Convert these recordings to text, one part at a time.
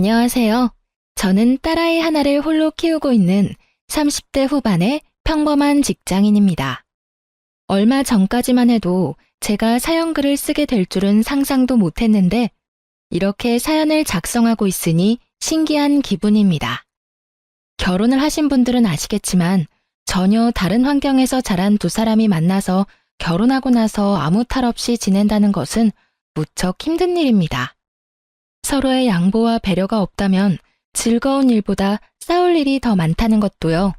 안녕하세요. 저는 딸아이 하나를 홀로 키우고 있는 30대 후반의 평범한 직장인입니다. 얼마 전까지만 해도 제가 사연글을 쓰게 될 줄은 상상도 못했는데 이렇게 사연을 작성하고 있으니 신기한 기분입니다. 결혼을 하신 분들은 아시겠지만 전혀 다른 환경에서 자란 두 사람이 만나서 결혼하고 나서 아무 탈 없이 지낸다는 것은 무척 힘든 일입니다. 서로의 양보와 배려가 없다면 즐거운 일보다 싸울 일이 더 많다는 것도요.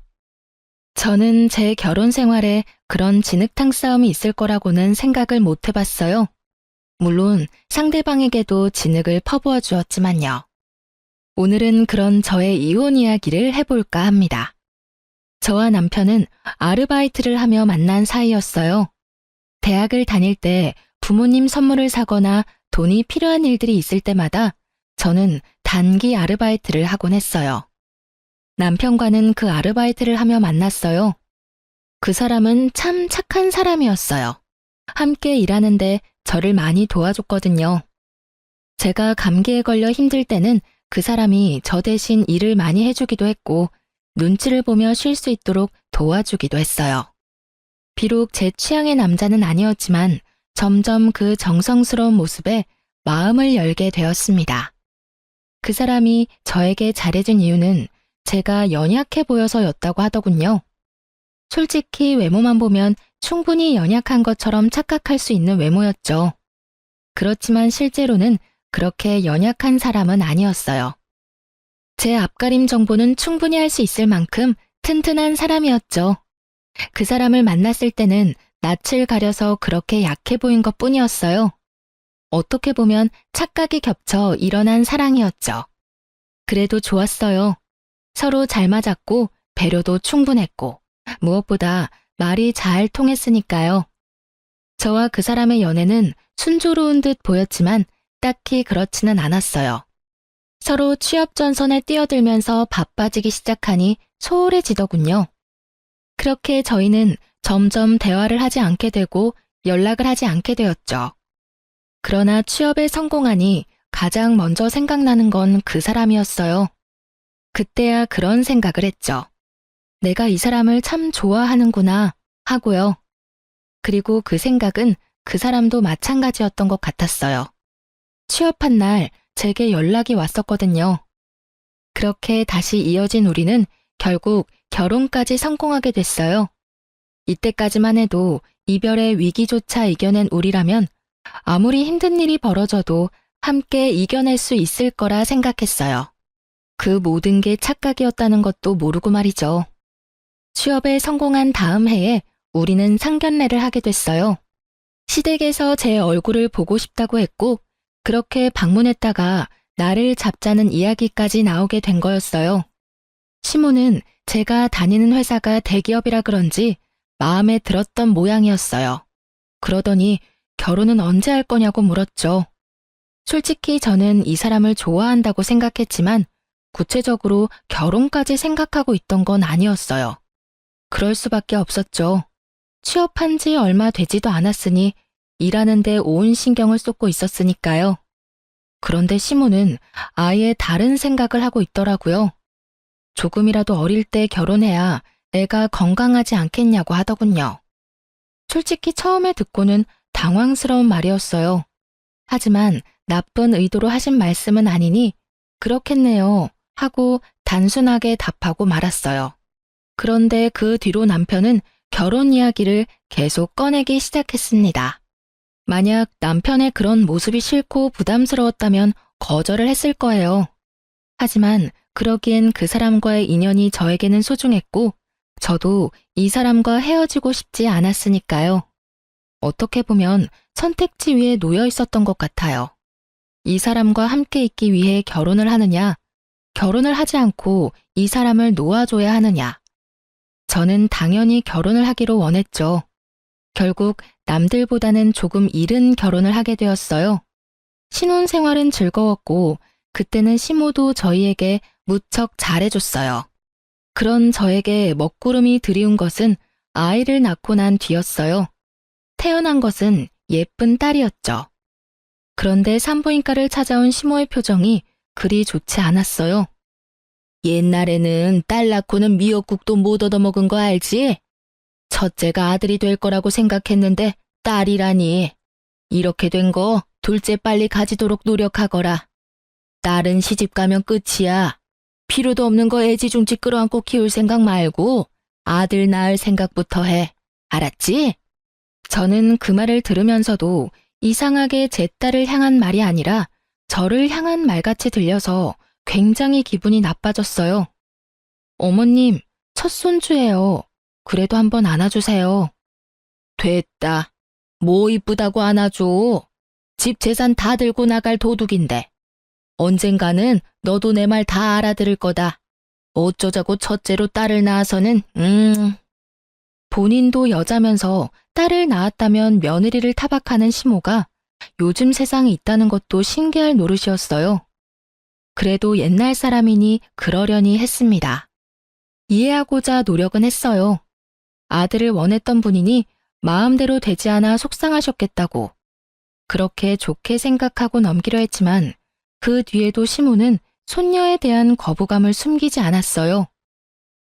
저는 제 결혼 생활에 그런 진흙탕 싸움이 있을 거라고는 생각을 못 해봤어요. 물론 상대방에게도 진흙을 퍼부어 주었지만요. 오늘은 그런 저의 이혼 이야기를 해볼까 합니다. 저와 남편은 아르바이트를 하며 만난 사이였어요. 대학을 다닐 때 부모님 선물을 사거나 돈이 필요한 일들이 있을 때마다 저는 단기 아르바이트를 하곤 했어요. 남편과는 그 아르바이트를 하며 만났어요. 그 사람은 참 착한 사람이었어요. 함께 일하는데 저를 많이 도와줬거든요. 제가 감기에 걸려 힘들 때는 그 사람이 저 대신 일을 많이 해주기도 했고 눈치를 보며 쉴 수 있도록 도와주기도 했어요. 비록 제 취향의 남자는 아니었지만 점점 그 정성스러운 모습에 마음을 열게 되었습니다. 그 사람이 저에게 잘해준 이유는 제가 연약해 보여서였다고 하더군요. 솔직히 외모만 보면 충분히 연약한 것처럼 착각할 수 있는 외모였죠. 그렇지만 실제로는 그렇게 연약한 사람은 아니었어요. 제 앞가림 정보는 충분히 할 수 있을 만큼 튼튼한 사람이었죠. 그 사람을 만났을 때는 낯을 가려서 그렇게 약해 보인 것뿐이었어요. 어떻게 보면 착각이 겹쳐 일어난 사랑이었죠. 그래도 좋았어요. 서로 잘 맞았고 배려도 충분했고 무엇보다 말이 잘 통했으니까요. 저와 그 사람의 연애는 순조로운 듯 보였지만 딱히 그렇지는 않았어요. 서로 취업 전선에 뛰어들면서 바빠지기 시작하니 소홀해지더군요. 그렇게 저희는 점점 대화를 하지 않게 되고 연락을 하지 않게 되었죠. 그러나 취업에 성공하니 가장 먼저 생각나는 건 그 사람이었어요. 그때야 그런 생각을 했죠. 내가 이 사람을 참 좋아하는구나 하고요. 그리고 그 생각은 그 사람도 마찬가지였던 것 같았어요. 취업한 날 제게 연락이 왔었거든요. 그렇게 다시 이어진 우리는 결국 결혼까지 성공하게 됐어요. 이때까지만 해도 이별의 위기조차 이겨낸 우리라면 아무리 힘든 일이 벌어져도 함께 이겨낼 수 있을 거라 생각했어요. 그 모든 게 착각이었다는 것도 모르고 말이죠. 취업에 성공한 다음 해에 우리는 상견례를 하게 됐어요. 시댁에서 제 얼굴을 보고 싶다고 했고 그렇게 방문했다가 나를 잡자는 이야기까지 나오게 된 거였어요. 시모는 제가 다니는 회사가 대기업이라 그런지 마음에 들었던 모양이었어요. 그러더니 결혼은 언제 할 거냐고 물었죠. 솔직히 저는 이 사람을 좋아한다고 생각했지만 구체적으로 결혼까지 생각하고 있던 건 아니었어요. 그럴 수밖에 없었죠. 취업한 지 얼마 되지도 않았으니 일하는 데 온 신경을 쏟고 있었으니까요. 그런데 시모는 아예 다른 생각을 하고 있더라고요. 조금이라도 어릴 때 결혼해야 애가 건강하지 않겠냐고 하더군요. 솔직히 처음에 듣고는 당황스러운 말이었어요. 하지만 나쁜 의도로 하신 말씀은 아니니 그렇겠네요 하고 단순하게 답하고 말았어요. 그런데 그 뒤로 남편은 결혼 이야기를 계속 꺼내기 시작했습니다. 만약 남편의 그런 모습이 싫고 부담스러웠다면 거절을 했을 거예요. 하지만 그러기엔 그 사람과의 인연이 저에게는 소중했고 저도 이 사람과 헤어지고 싶지 않았으니까요. 어떻게 보면 선택지 위에 놓여 있었던 것 같아요. 이 사람과 함께 있기 위해 결혼을 하느냐, 결혼을 하지 않고 이 사람을 놓아줘야 하느냐. 저는 당연히 결혼을 하기로 원했죠. 결국 남들보다는 조금 이른 결혼을 하게 되었어요. 신혼생활은 즐거웠고 그때는 시모도 저희에게 무척 잘해줬어요. 그런 저에게 먹구름이 드리운 것은 아이를 낳고 난 뒤였어요. 태어난 것은 예쁜 딸이었죠. 그런데 산부인과를 찾아온 시모의 표정이 그리 좋지 않았어요. 옛날에는 딸 낳고는 미역국도 못 얻어먹은 거 알지? 첫째가 아들이 될 거라고 생각했는데 딸이라니. 이렇게 된 거 둘째 빨리 가지도록 노력하거라. 딸은 시집 가면 끝이야. 필요도 없는 거 애지중지 끌어안고 키울 생각 말고 아들 낳을 생각부터 해. 알았지? 저는 그 말을 들으면서도 이상하게 제 딸을 향한 말이 아니라 저를 향한 말같이 들려서 굉장히 기분이 나빠졌어요. 어머님, 첫 손주예요. 그래도 한번 안아주세요. 됐다. 뭐 이쁘다고 안아줘. 집 재산 다 들고 나갈 도둑인데. 언젠가는 너도 내 말 다 알아들을 거다. 어쩌자고 첫째로 딸을 낳아서는 본인도 여자면서 딸을 낳았다면 며느리를 타박하는 시모가 요즘 세상에 있다는 것도 신기할 노릇이었어요. 그래도 옛날 사람이니 그러려니 했습니다. 이해하고자 노력은 했어요. 아들을 원했던 분이니 마음대로 되지 않아 속상하셨겠다고. 그렇게 좋게 생각하고 넘기려 했지만 그 뒤에도 시모는 손녀에 대한 거부감을 숨기지 않았어요.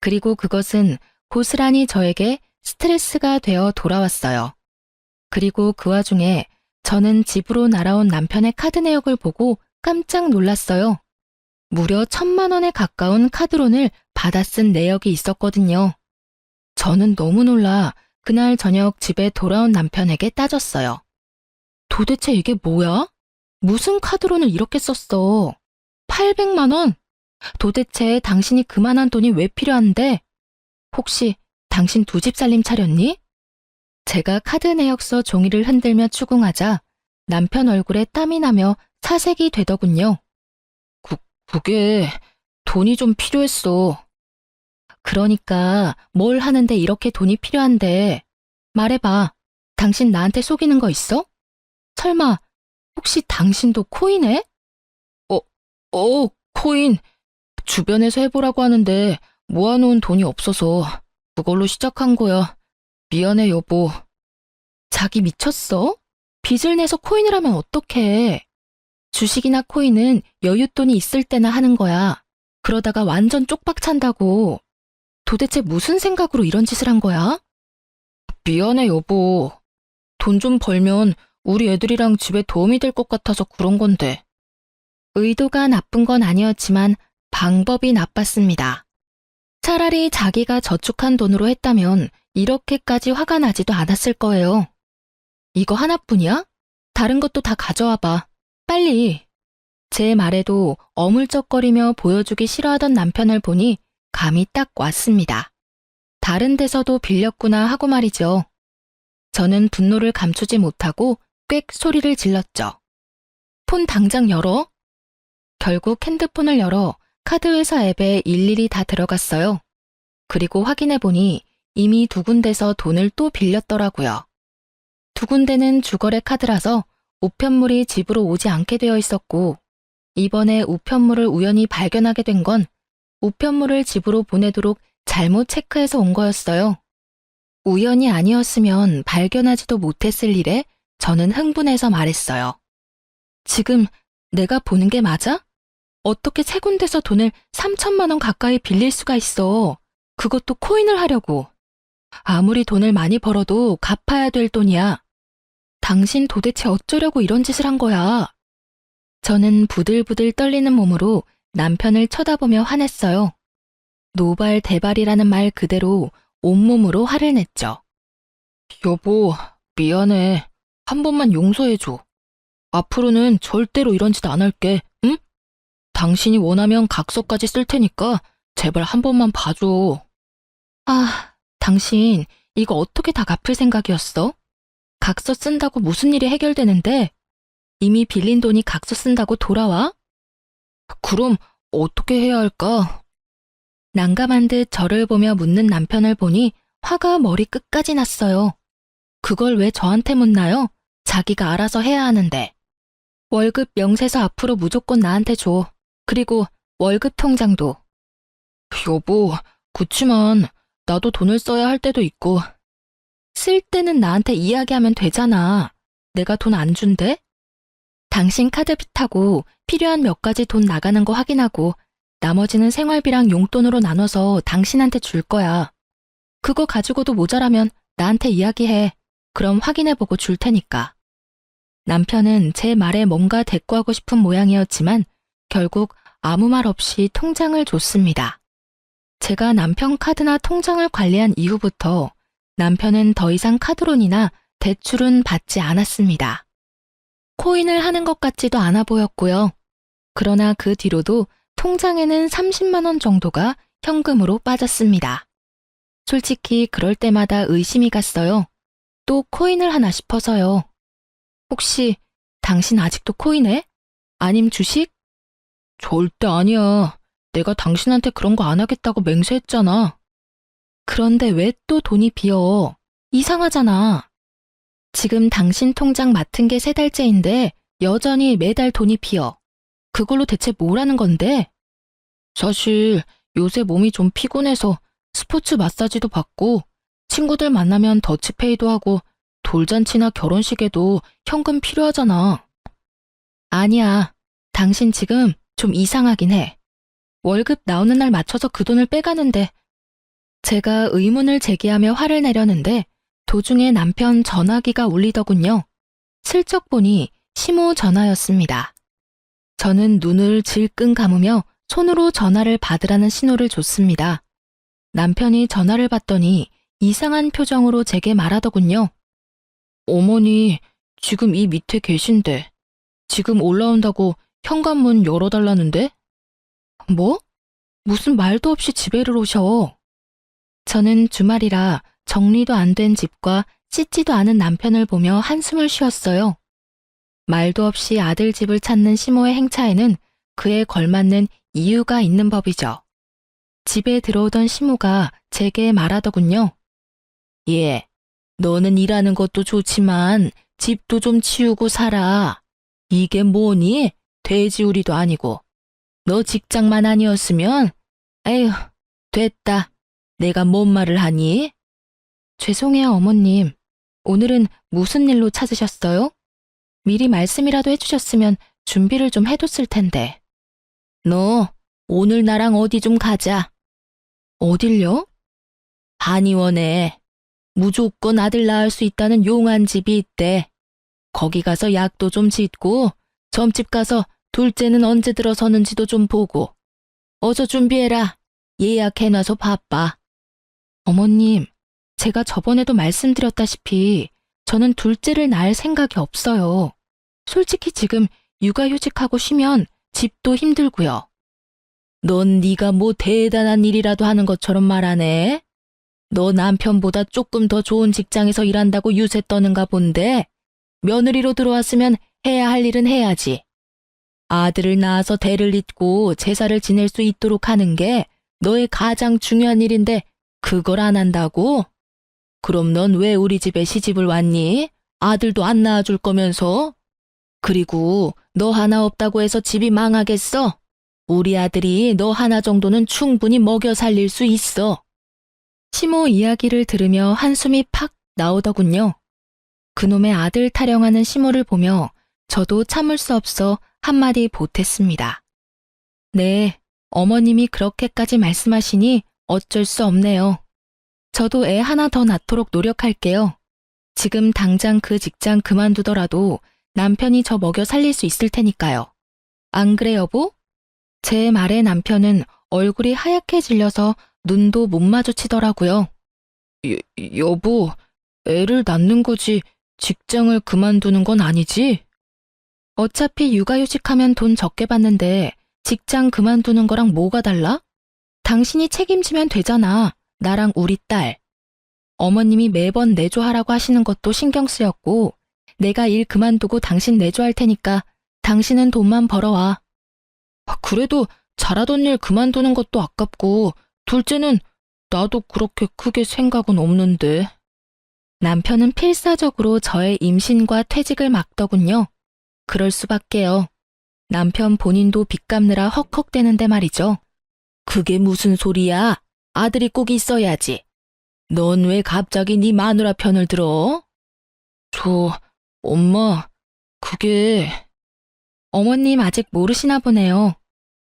그리고 그것은 고스란히 저에게 스트레스가 되어 돌아왔어요. 그리고 그 와중에 저는 집으로 날아온 남편의 카드 내역을 보고 깜짝 놀랐어요. 무려 1,000만 원에 가까운 카드론을 받아 쓴 내역이 있었거든요. 저는 너무 놀라 그날 저녁 집에 돌아온 남편에게 따졌어요. 도대체 이게 뭐야? 무슨 카드론을 이렇게 썼어? 800만 원? 도대체 당신이 그만한 돈이 왜 필요한데? 혹시 당신 두 집 살림 차렸니? 제가 카드 내역서 종이를 흔들며 추궁하자 남편 얼굴에 땀이 나며 사색이 되더군요. 그게 돈이 좀 필요했어. 그러니까 뭘 하는데 이렇게 돈이 필요한데. 말해봐. 당신 나한테 속이는 거 있어? 설마 혹시 당신도 코인해? 코인. 주변에서 해보라고 하는데 모아놓은 돈이 없어서 그걸로 시작한 거야. 미안해, 여보. 자기 미쳤어? 빚을 내서 코인을 하면 어떡해. 주식이나 코인은 여윳돈이 있을 때나 하는 거야. 그러다가 완전 쪽박 찬다고. 도대체 무슨 생각으로 이런 짓을 한 거야? 미안해, 여보. 돈 좀 벌면 우리 애들이랑 집에 도움이 될 것 같아서 그런 건데. 의도가 나쁜 건 아니었지만 방법이 나빴습니다. 차라리 자기가 저축한 돈으로 했다면 이렇게까지 화가 나지도 않았을 거예요. 이거 하나뿐이야? 다른 것도 다 가져와봐. 빨리. 제 말에도 어물쩍거리며 보여주기 싫어하던 남편을 보니 감이 딱 왔습니다. 다른 데서도 빌렸구나 하고 말이죠. 저는 분노를 감추지 못하고 꽥 소리를 질렀죠. 폰 당장 열어. 결국 핸드폰을 열어 카드회사 앱에 일일이 다 들어갔어요. 그리고 확인해보니 이미 두 군데서 돈을 또 빌렸더라고요. 두 군데는 주거래 카드라서 우편물이 집으로 오지 않게 되어 있었고, 이번에 우편물을 우연히 발견하게 된 건 우편물을 집으로 보내도록 잘못 체크해서 온 거였어요. 우연이 아니었으면 발견하지도 못했을 일에 저는 흥분해서 말했어요. 지금 내가 보는 게 맞아? 어떻게 세 군데서 돈을 3,000만 원 가까이 빌릴 수가 있어. 그것도 코인을 하려고. 아무리 돈을 많이 벌어도 갚아야 될 돈이야. 당신 도대체 어쩌려고 이런 짓을 한 거야? 저는 부들부들 떨리는 몸으로 남편을 쳐다보며 화냈어요. 노발대발이라는 말 그대로 온몸으로 화를 냈죠. 여보, 미안해. 한 번만 용서해줘. 앞으로는 절대로 이런 짓 안 할게, 응? 당신이 원하면 각서까지 쓸 테니까 제발 한 번만 봐줘. 당신 이거 어떻게 다 갚을 생각이었어? 각서 쓴다고 무슨 일이 해결되는데? 이미 빌린 돈이 각서 쓴다고 돌아와? 그럼 어떻게 해야 할까? 난감한 듯 저를 보며 묻는 남편을 보니 화가 머리 끝까지 났어요. 그걸 왜 저한테 묻나요? 자기가 알아서 해야 하는데. 월급 명세서 앞으로 무조건 나한테 줘. 그리고 월급 통장도. 여보, 그치만 나도 돈을 써야 할 때도 있고. 쓸 때는 나한테 이야기하면 되잖아. 내가 돈 안 준대? 당신 카드빚하고 필요한 몇 가지 돈 나가는 거 확인하고 나머지는 생활비랑 용돈으로 나눠서 당신한테 줄 거야. 그거 가지고도 모자라면 나한테 이야기해. 그럼 확인해보고 줄 테니까. 남편은 제 말에 뭔가 대꾸하고 싶은 모양이었지만 결국 아무 말 없이 통장을 줬습니다. 제가 남편 카드나 통장을 관리한 이후부터 남편은 더 이상 카드론이나 대출은 받지 않았습니다. 코인을 하는 것 같지도 않아 보였고요. 그러나 그 뒤로도 통장에는 30만 원 정도가 현금으로 빠졌습니다. 솔직히 그럴 때마다 의심이 갔어요. 또 코인을 하나 싶어서요. 혹시 당신 아직도 코인해? 아님 주식? 절대 아니야. 내가 당신한테 그런 거 안 하겠다고 맹세했잖아. 그런데 왜 또 돈이 비어? 이상하잖아. 지금 당신 통장 맡은 게 3달째인데 여전히 매달 돈이 비어. 그걸로 대체 뭘 하는 건데? 사실 요새 몸이 좀 피곤해서 스포츠 마사지도 받고 친구들 만나면 더치페이도 하고 돌잔치나 결혼식에도 현금 필요하잖아. 아니야. 당신 지금 좀 이상하긴 해. 월급 나오는 날 맞춰서 그 돈을 빼가는데 제가 의문을 제기하며 화를 내려는데 도중에 남편 전화기가 울리더군요. 슬쩍 보니 시모 전화였습니다. 저는 눈을 질끈 감으며 손으로 전화를 받으라는 신호를 줬습니다. 남편이 전화를 받더니 이상한 표정으로 제게 말하더군요. 어머니, 지금 이 밑에 계신데. 지금 올라온다고 현관문 열어달라는데? 뭐? 무슨 말도 없이 집에를 오셔. 저는 주말이라 정리도 안 된 집과 씻지도 않은 남편을 보며 한숨을 쉬었어요. 말도 없이 아들 집을 찾는 시모의 행차에는 그에 걸맞는 이유가 있는 법이죠. 집에 들어오던 시모가 제게 말하더군요. 예, 너는 일하는 것도 좋지만 집도 좀 치우고 살아. 이게 뭐니? 돼지우리도 아니고. 너 직장만 아니었으면 에휴, 됐다. 내가 뭔 말을 하니? 죄송해요, 어머님. 오늘은 무슨 일로 찾으셨어요? 미리 말씀이라도 해주셨으면 준비를 좀 해뒀을 텐데. 너 오늘 나랑 어디 좀 가자. 어딜요? 한의원에 무조건 아들 낳을 수 있다는 용한 집이 있대. 거기 가서 약도 좀 짓고 점집 가서 둘째는 언제 들어서는지도 좀 보고. 어서 준비해라. 예약해놔서 바빠. 어머님, 제가 저번에도 말씀드렸다시피 저는 둘째를 낳을 생각이 없어요. 솔직히 지금 육아휴직하고 쉬면 집도 힘들고요. 넌 네가 뭐 대단한 일이라도 하는 것처럼 말하네. 너 남편보다 조금 더 좋은 직장에서 일한다고 유세 떠는가 본데 며느리로 들어왔으면 해야 할 일은 해야지. 아들을 낳아서 대를 잇고 제사를 지낼 수 있도록 하는 게 너의 가장 중요한 일인데 그걸 안 한다고? 그럼 넌 왜 우리 집에 시집을 왔니? 아들도 안 낳아줄 거면서? 그리고 너 하나 없다고 해서 집이 망하겠어? 우리 아들이 너 하나 정도는 충분히 먹여 살릴 수 있어. 시모 이야기를 들으며 한숨이 팍 나오더군요. 그놈의 아들 타령하는 시모를 보며 저도 참을 수 없어 한마디 보탰습니다. 네, 어머님이 그렇게까지 말씀하시니 어쩔 수 없네요. 저도 애 하나 더 낳도록 노력할게요. 지금 당장 그 직장 그만두더라도 남편이 저 먹여 살릴 수 있을 테니까요. 안 그래, 여보? 제 말에 남편은 얼굴이 하얗게 질려서 눈도 못 마주치더라고요. 여보, 애를 낳는 거지 직장을 그만두는 건 아니지? 어차피 육아휴직하면 돈 적게 받는데 직장 그만두는 거랑 뭐가 달라? 당신이 책임지면 되잖아. 나랑 우리 딸. 어머님이 매번 내조하라고 하시는 것도 신경 쓰였고 내가 일 그만두고 당신 내조할 테니까 당신은 돈만 벌어와. 그래도 잘하던 일 그만두는 것도 아깝고 둘째는 나도 그렇게 크게 생각은 없는데. 남편은 필사적으로 저의 임신과 퇴직을 막더군요. 그럴 수밖에요. 남편 본인도 빚 갚느라 헉헉대는데 말이죠. 그게 무슨 소리야? 아들이 꼭 있어야지. 넌 왜 갑자기 네 마누라 편을 들어? 엄마, 그게... 어머님 아직 모르시나 보네요.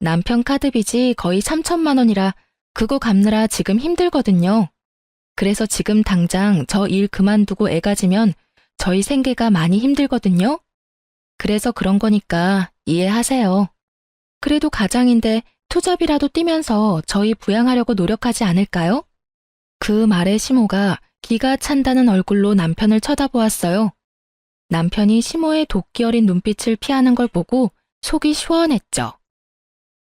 남편 카드빚이 거의 3천만 원이라 그거 갚느라 지금 힘들거든요. 그래서 지금 당장 저 일 그만두고 애 가지면 저희 생계가 많이 힘들거든요. 그래서 그런 거니까 이해하세요. 그래도 가장인데 투잡이라도 뛰면서 저희 부양하려고 노력하지 않을까요? 그 말에 시모가 기가 찬다는 얼굴로 남편을 쳐다보았어요. 남편이 시모의 도끼 어린 눈빛을 피하는 걸 보고 속이 시원했죠.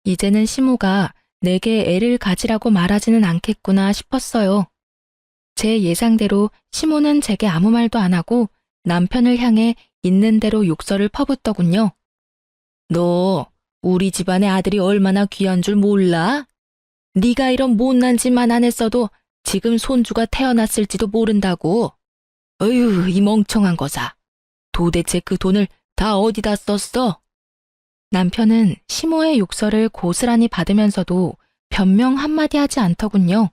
이제는 시모가 내게 애를 가지라고 말하지는 않겠구나 싶었어요. 제 예상대로 시모는 제게 아무 말도 안 하고 남편을 향해 있는 대로 욕설을 퍼붓더군요. 너 우리 집안의 아들이 얼마나 귀한 줄 몰라? 네가 이런 못난 짓만 안 했어도 지금 손주가 태어났을지도 모른다고. 어휴, 이 멍청한 거사. 도대체 그 돈을 다 어디다 썼어? 남편은 시모의 욕설을 고스란히 받으면서도 변명 한마디 하지 않더군요.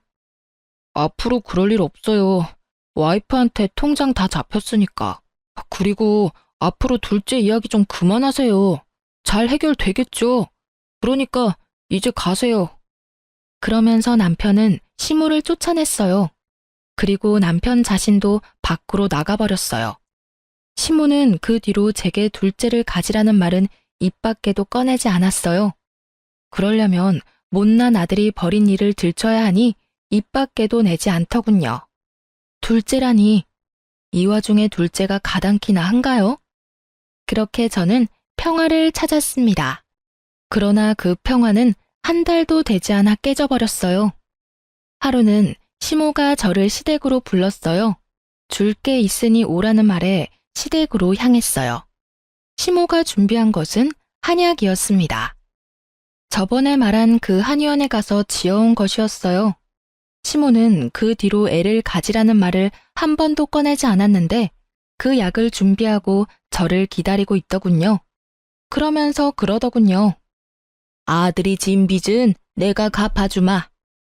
앞으로 그럴 일 없어요. 와이프한테 통장 다 잡혔으니까. 그리고 앞으로 둘째 이야기 좀 그만하세요. 잘 해결되겠죠. 그러니까 이제 가세요. 그러면서 남편은 시모를 쫓아냈어요. 그리고 남편 자신도 밖으로 나가버렸어요. 시모는 그 뒤로 제게 둘째를 가지라는 말은 입 밖에도 꺼내지 않았어요. 그러려면 못난 아들이 벌인 일을 들춰야 하니 입 밖에도 내지 않더군요. 둘째라니, 이 와중에 둘째가 가당키나 한가요? 그렇게 저는 평화를 찾았습니다. 그러나 그 평화는 한 달도 되지 않아 깨져버렸어요. 하루는 시모가 저를 시댁으로 불렀어요. 줄 게 있으니 오라는 말에 시댁으로 향했어요. 시모가 준비한 것은 한약이었습니다. 저번에 말한 그 한의원에 가서 지어온 것이었어요. 시모는 그 뒤로 애를 가지라는 말을 한 번도 꺼내지 않았는데 그 약을 준비하고 저를 기다리고 있더군요. 그러면서 그러더군요. 아들이 진 빚은 내가 갚아주마.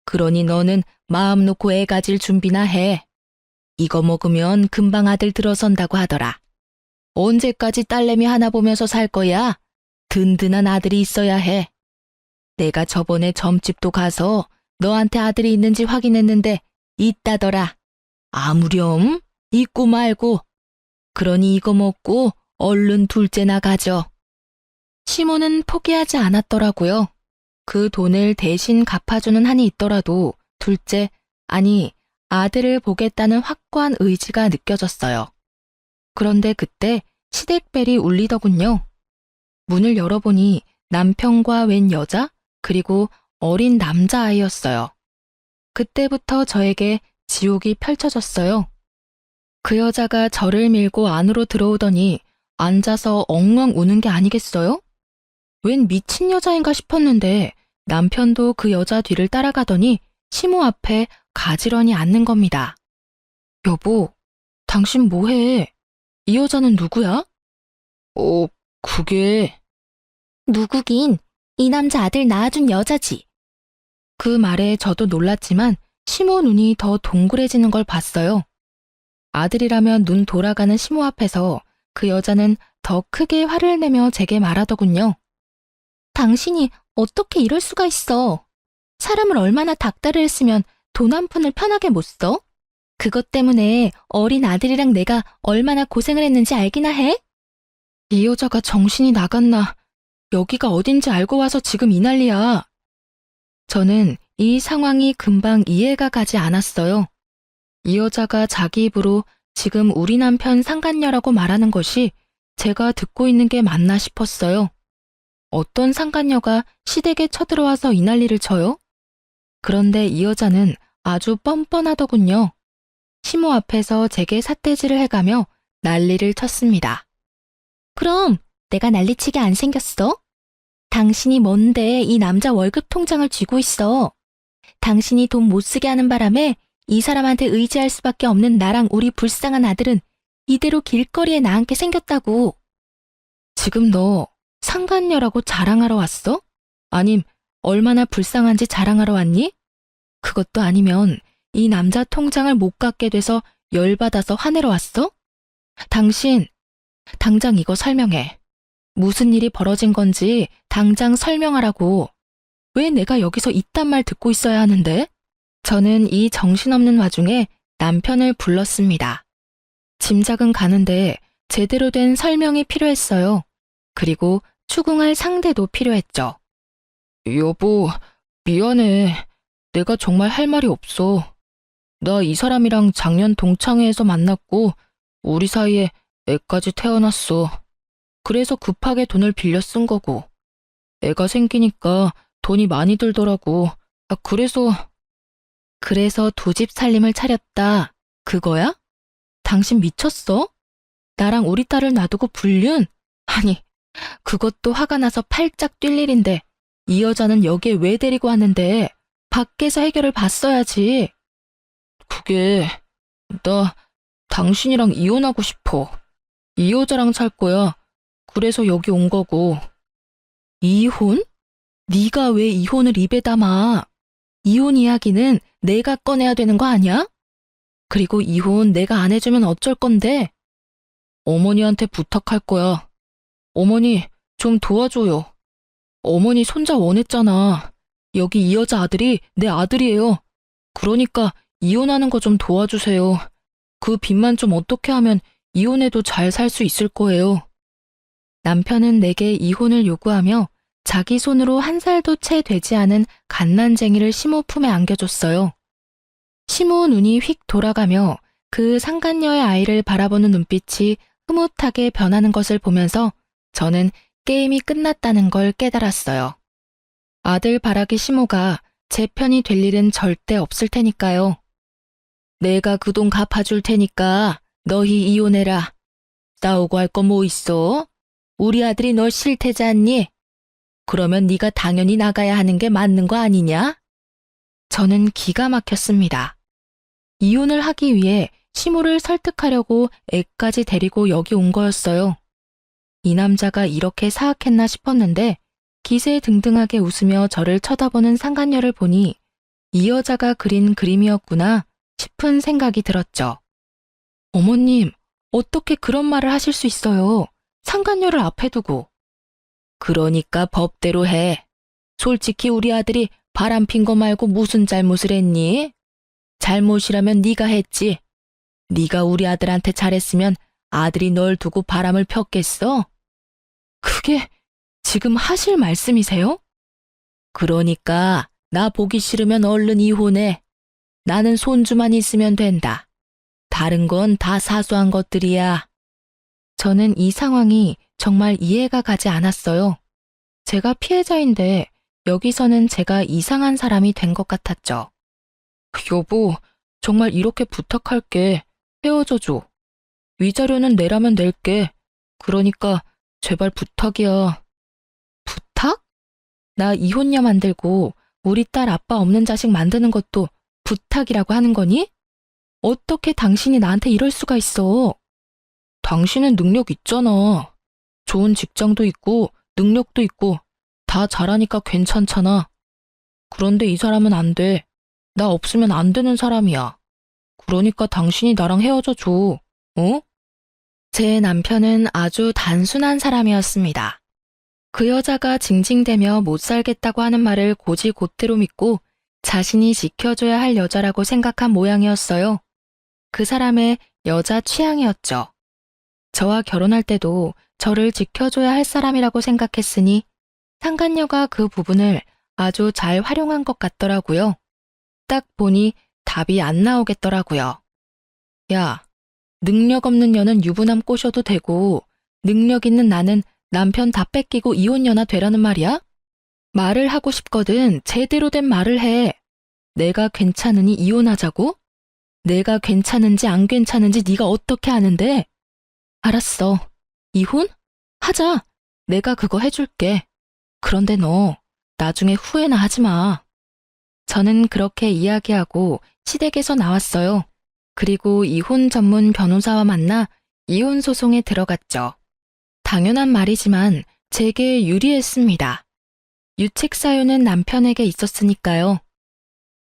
그러니 너는 마음 놓고 애 가질 준비나 해. 이거 먹으면 금방 아들 들어선다고 하더라. 언제까지 딸내미 하나 보면서 살 거야? 든든한 아들이 있어야 해. 내가 저번에 점집도 가서 너한테 아들이 있는지 확인했는데 있다더라. 아무렴? 있고 말고. 그러니 이거 먹고 얼른 둘째나 가져. 시모는 포기하지 않았더라고요. 그 돈을 대신 갚아주는 한이 있더라도 둘째, 아니 아들을 보겠다는 확고한 의지가 느껴졌어요. 그런데 그때 시댁벨이 울리더군요. 문을 열어보니 남편과 웬 여자, 그리고 어린 남자아이였어요. 그때부터 저에게 지옥이 펼쳐졌어요. 그 여자가 저를 밀고 안으로 들어오더니 앉아서 엉엉 우는 게 아니겠어요? 웬 미친 여자인가 싶었는데 남편도 그 여자 뒤를 따라가더니 시모 앞에 가지런히 앉는 겁니다. 여보, 당신 뭐해? 이 여자는 누구야? 그게... 누구긴 이 남자 아들 낳아준 여자지. 그 말에 저도 놀랐지만 시모 눈이 더 동그래지는 걸 봤어요. 아들이라면 눈 돌아가는 시모 앞에서 그 여자는 더 크게 화를 내며 제게 말하더군요. 당신이 어떻게 이럴 수가 있어? 사람을 얼마나 닥달을 했으면 돈 한 푼을 편하게 못 써? 그것 때문에 어린 아들이랑 내가 얼마나 고생을 했는지 알기나 해? 이 여자가 정신이 나갔나? 여기가 어딘지 알고 와서 지금 이 난리야. 저는 이 상황이 금방 이해가 가지 않았어요. 이 여자가 자기 입으로 지금 우리 남편 상간녀라고 말하는 것이 제가 듣고 있는 게 맞나 싶었어요. 어떤 상간녀가 시댁에 쳐들어와서 이 난리를 쳐요? 그런데 이 여자는 아주 뻔뻔하더군요. 시모 앞에서 제게 삿대질을 해가며 난리를 쳤습니다. 그럼 내가 난리치게 안 생겼어? 당신이 뭔데 이 남자 월급 통장을 쥐고 있어? 당신이 돈 못 쓰게 하는 바람에 이 사람한테 의지할 수밖에 없는 나랑 우리 불쌍한 아들은 이대로 길거리에 나앉게 생겼다고. 지금 너 상간녀라고 자랑하러 왔어? 아님 얼마나 불쌍한지 자랑하러 왔니? 그것도 아니면 이 남자 통장을 못 갚게 돼서 열받아서 화내러 왔어? 당신, 당장 이거 설명해. 무슨 일이 벌어진 건지 당장 설명하라고. 왜 내가 여기서 이딴 말 듣고 있어야 하는데? 저는 이 정신없는 와중에 남편을 불렀습니다. 짐작은 가는데 제대로 된 설명이 필요했어요. 그리고 추궁할 상대도 필요했죠. 여보, 미안해. 내가 정말 할 말이 없어. 나 이 사람이랑 작년 동창회에서 만났고 우리 사이에 애까지 태어났어. 그래서 급하게 돈을 빌려 쓴 거고. 애가 생기니까 돈이 많이 들더라고. 그래서 두 집 살림을 차렸다. 그거야? 당신 미쳤어? 나랑 우리 딸을 놔두고 불륜? 아니, 그것도 화가 나서 팔짝 뛸 일인데 이 여자는 여기에 왜 데리고 왔는데 밖에서 해결을 봤어야지. 그게 나 당신이랑 이혼하고 싶어. 이 여자랑 살 거야. 그래서 여기 온 거고. 이혼? 네가 왜 이혼을 입에 담아? 이혼 이야기는 내가 꺼내야 되는 거 아니야? 그리고 이혼 내가 안 해주면 어쩔 건데? 어머니한테 부탁할 거야. 어머니, 좀 도와줘요. 어머니 손자 원했잖아. 여기 이 여자 아들이 내 아들이에요. 그러니까 이혼하는 거 좀 도와주세요. 그 빚만 좀 어떻게 하면 이혼해도 잘 살 수 있을 거예요. 남편은 내게 이혼을 요구하며 자기 손으로 한 살도 채 되지 않은 갓난쟁이를 시모 품에 안겨줬어요. 시모 눈이 휙 돌아가며 그 상간녀의 아이를 바라보는 눈빛이 흐뭇하게 변하는 것을 보면서 저는 게임이 끝났다는 걸 깨달았어요. 아들 바라기 시모가 제 편이 될 일은 절대 없을 테니까요. 내가 그 돈 갚아줄 테니까 너희 이혼해라. 싸우고 할 거 뭐 있어? 우리 아들이 널 싫대지 않니? 그러면 네가 당연히 나가야 하는 게 맞는 거 아니냐? 저는 기가 막혔습니다. 이혼을 하기 위해 시모를 설득하려고 애까지 데리고 여기 온 거였어요. 이 남자가 이렇게 사악했나 싶었는데 기세등등하게 웃으며 저를 쳐다보는 상간녀를 보니 이 여자가 그린 그림이었구나 싶은 생각이 들었죠. 어머님, 어떻게 그런 말을 하실 수 있어요? 상간녀를 앞에 두고. 그러니까 법대로 해. 솔직히 우리 아들이 바람핀 거 말고 무슨 잘못을 했니? 잘못이라면 네가 했지. 네가 우리 아들한테 잘했으면 아들이 널 두고 바람을 폈겠어? 그게 지금 하실 말씀이세요? 그러니까 나 보기 싫으면 얼른 이혼해. 나는 손주만 있으면 된다. 다른 건 다 사소한 것들이야. 저는 이 상황이 정말 이해가 가지 않았어요. 제가 피해자인데 여기서는 제가 이상한 사람이 된 것 같았죠. 여보, 정말 이렇게 부탁할게. 헤어져줘. 위자료는 내라면 낼게. 그러니까 제발 부탁이야. 부탁? 나 이혼녀 만들고 우리 딸 아빠 없는 자식 만드는 것도 부탁이라고 하는 거니? 어떻게 당신이 나한테 이럴 수가 있어? 당신은 능력 있잖아. 좋은 직장도 있고 능력도 있고 다 잘하니까 괜찮잖아. 그런데 이 사람은 안 돼. 나 없으면 안 되는 사람이야. 그러니까 당신이 나랑 헤어져 줘. 어? 제 남편은 아주 단순한 사람이었습니다. 그 여자가 징징대며 못 살겠다고 하는 말을 곧이곧대로 믿고 자신이 지켜줘야 할 여자라고 생각한 모양이었어요. 그 사람의 여자 취향이었죠. 저와 결혼할 때도 저를 지켜줘야 할 사람이라고 생각했으니 상간녀가 그 부분을 아주 잘 활용한 것 같더라고요. 딱 보니 답이 안 나오겠더라고요. 야, 능력 없는 년은 유부남 꼬셔도 되고 능력 있는 나는 남편 다 뺏기고 이혼녀나 되라는 말이야? 말을 하고 싶거든 제대로 된 말을 해. 내가 괜찮으니 이혼하자고? 내가 괜찮은지 안 괜찮은지 네가 어떻게 아는데? 알았어. 이혼? 하자. 내가 그거 해줄게. 그런데 너 나중에 후회나 하지 마. 저는 그렇게 이야기하고 시댁에서 나왔어요. 그리고 이혼 전문 변호사와 만나 이혼 소송에 들어갔죠. 당연한 말이지만 제게 유리했습니다. 유책 사유는 남편에게 있었으니까요.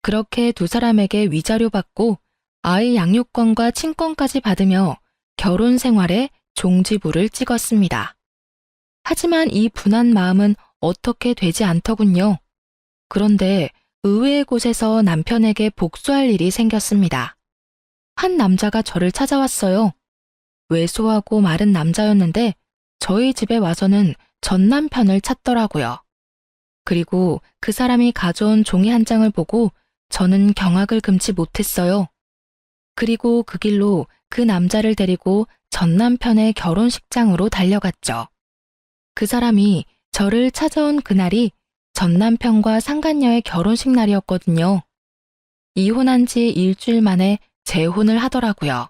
그렇게 두 사람에게 위자료 받고 아이 양육권과 친권까지 받으며 결혼 생활에 종지부를 찍었습니다. 하지만 이 분한 마음은 어떻게 되지 않더군요. 그런데 의외의 곳에서 남편에게 복수할 일이 생겼습니다. 한 남자가 저를 찾아왔어요. 왜소하고 마른 남자였는데 저희 집에 와서는 전 남편을 찾더라고요. 그리고 그 사람이 가져온 종이 한 장을 보고 저는 경악을 금치 못했어요. 그리고 그 길로 그 남자를 데리고 전 남편의 결혼식장으로 달려갔죠. 그 사람이 저를 찾아온 그날이 전 남편과 상간녀의 결혼식 날이었거든요. 이혼한 지 일주일 만에 재혼을 하더라고요.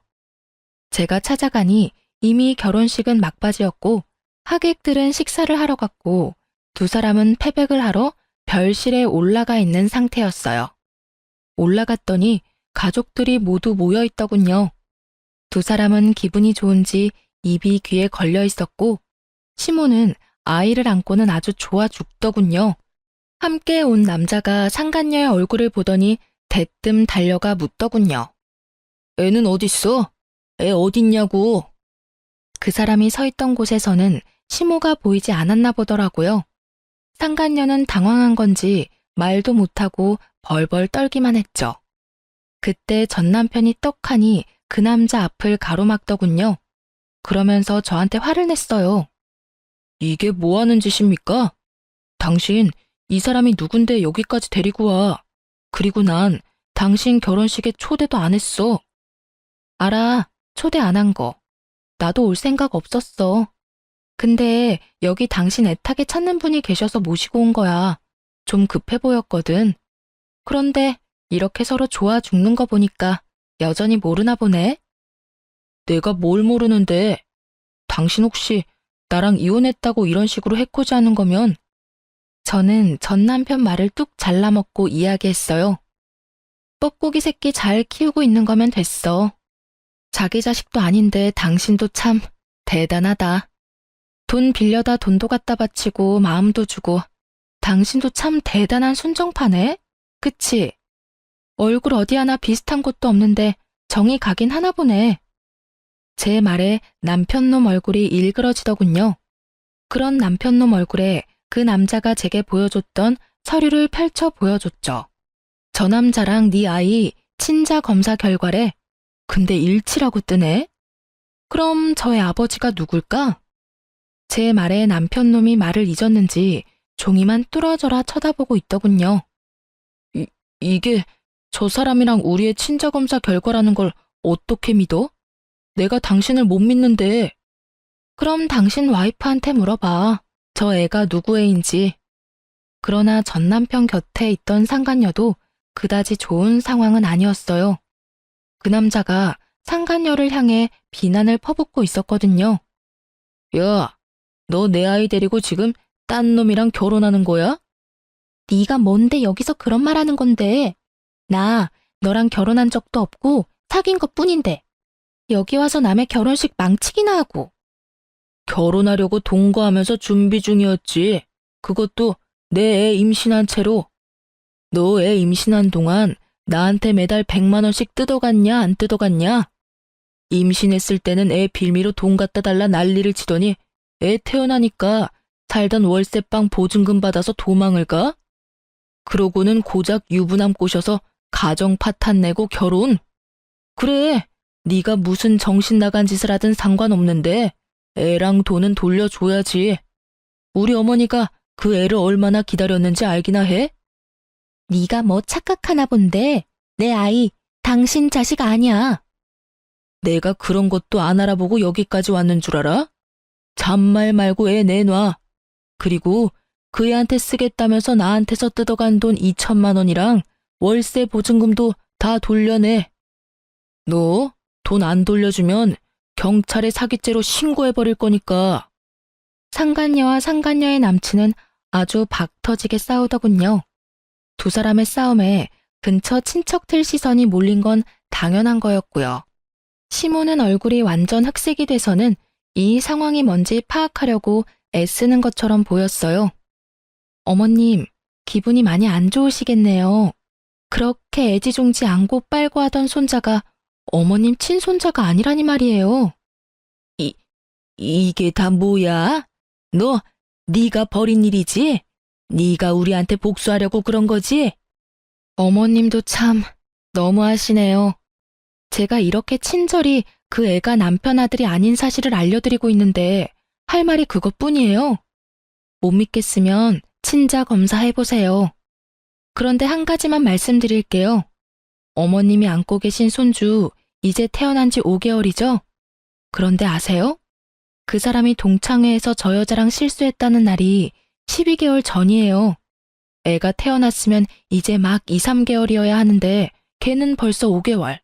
제가 찾아가니 이미 결혼식은 막바지였고 하객들은 식사를 하러 갔고 두 사람은 패백을 하러 별실에 올라가 있는 상태였어요. 올라갔더니 가족들이 모두 모여 있더군요. 두 사람은 기분이 좋은지 입이 귀에 걸려 있었고 시모는 아이를 안고는 아주 좋아 죽더군요. 함께 온 남자가 상간녀의 얼굴을 보더니 대뜸 달려가 묻더군요. 애는 어딨어? 애 어딨냐고. 그 사람이 서 있던 곳에서는 시모가 보이지 않았나 보더라고요. 상간녀는 당황한 건지 말도 못하고 벌벌 떨기만 했죠. 그때 전 남편이 떡하니 그 남자 앞을 가로막더군요. 그러면서 저한테 화를 냈어요. 이게 뭐 하는 짓입니까? 당신 이 사람이 누군데 여기까지 데리고 와. 그리고 난 당신 결혼식에 초대도 안 했어. 알아, 초대 안 한 거. 나도 올 생각 없었어. 근데 여기 당신 애타게 찾는 분이 계셔서 모시고 온 거야. 좀 급해 보였거든. 그런데 이렇게 서로 좋아 죽는 거 보니까 여전히 모르나 보네. 내가 뭘 모르는데. 당신 혹시 나랑 이혼했다고 이런 식으로 해코지하는 거면. 저는 전 남편 말을 뚝 잘라먹고 이야기했어요. 뻐꾸기 새끼 잘 키우고 있는 거면 됐어. 자기 자식도 아닌데 당신도 참 대단하다. 돈 빌려다 돈도 갖다 바치고 마음도 주고 당신도 참 대단한 순정파네? 그치? 얼굴 어디 하나 비슷한 곳도 없는데 정이 가긴 하나 보네. 제 말에 남편놈 얼굴이 일그러지더군요. 그런 남편놈 얼굴에 그 남자가 제게 보여줬던 서류를 펼쳐 보여줬죠. 저 남자랑 네 아이 친자 검사 결과래. 근데 일치라고 뜨네? 그럼 저의 아버지가 누굴까? 제 말에 남편놈이 말을 잊었는지 종이만 뚫어져라 쳐다보고 있더군요. 이게 저 사람이랑 우리의 친자 검사 결과라는 걸 어떻게 믿어? 내가 당신을 못 믿는데. 그럼 당신 와이프한테 물어봐. 저 애가 누구 애인지. 그러나 전 남편 곁에 있던 상간녀도 그다지 좋은 상황은 아니었어요. 그 남자가 상간녀를 향해 비난을 퍼붓고 있었거든요. 야, 너 내 아이 데리고 지금 딴 놈이랑 결혼하는 거야? 네가 뭔데 여기서 그런 말 하는 건데. 나 너랑 결혼한 적도 없고 사귄 것뿐인데. 여기 와서 남의 결혼식 망치기나 하고. 결혼하려고 동거하면서 준비 중이었지. 그것도 내 애 임신한 채로. 너 애 임신한 동안 나한테 매달 100만 원씩 뜯어갔냐 안 뜯어갔냐? 임신했을 때는 애 빌미로 돈 갖다 달라 난리를 치더니 애 태어나니까 살던 월세방 보증금 받아서 도망을 가? 그러고는 고작 유부남 꼬셔서 가정 파탄 내고 결혼? 그래, 네가 무슨 정신 나간 짓을 하든 상관없는데 애랑 돈은 돌려줘야지. 우리 어머니가 그 애를 얼마나 기다렸는지 알기나 해? 네가 뭐 착각하나 본데 내 아이 당신 자식 아니야. 내가 그런 것도 안 알아보고 여기까지 왔는 줄 알아? 잔말 말고 애 내놔. 그리고 그 애한테 쓰겠다면서 나한테서 뜯어간 돈 2천만 원이랑 월세 보증금도 다 돌려내. 너 돈 안 돌려주면 경찰에 사기죄로 신고해버릴 거니까. 상간녀와 상간녀의 남친은 아주 박터지게 싸우더군요. 두 사람의 싸움에 근처 친척들 시선이 몰린 건 당연한 거였고요. 시모는 얼굴이 완전 흑색이 돼서는 이 상황이 뭔지 파악하려고 애쓰는 것처럼 보였어요. 어머님, 기분이 많이 안 좋으시겠네요. 그렇게 애지중지 안고 빨고 하던 손자가 어머님 친손자가 아니라니 말이에요. 이게 다 뭐야? 너, 네가 벌인 일이지? 네가 우리한테 복수하려고 그런 거지? 어머님도 참 너무하시네요. 제가 이렇게 친절히 그 애가 남편 아들이 아닌 사실을 알려드리고 있는데 할 말이 그것뿐이에요. 못 믿겠으면 친자 검사해보세요. 그런데 한 가지만 말씀드릴게요. 어머님이 안고 계신 손주 이제 태어난 지 5개월이죠? 그런데 아세요? 그 사람이 동창회에서 저 여자랑 실수했다는 날이 12개월 전이에요. 애가 태어났으면 이제 막 2, 3개월이어야 하는데 걔는 벌써 5개월.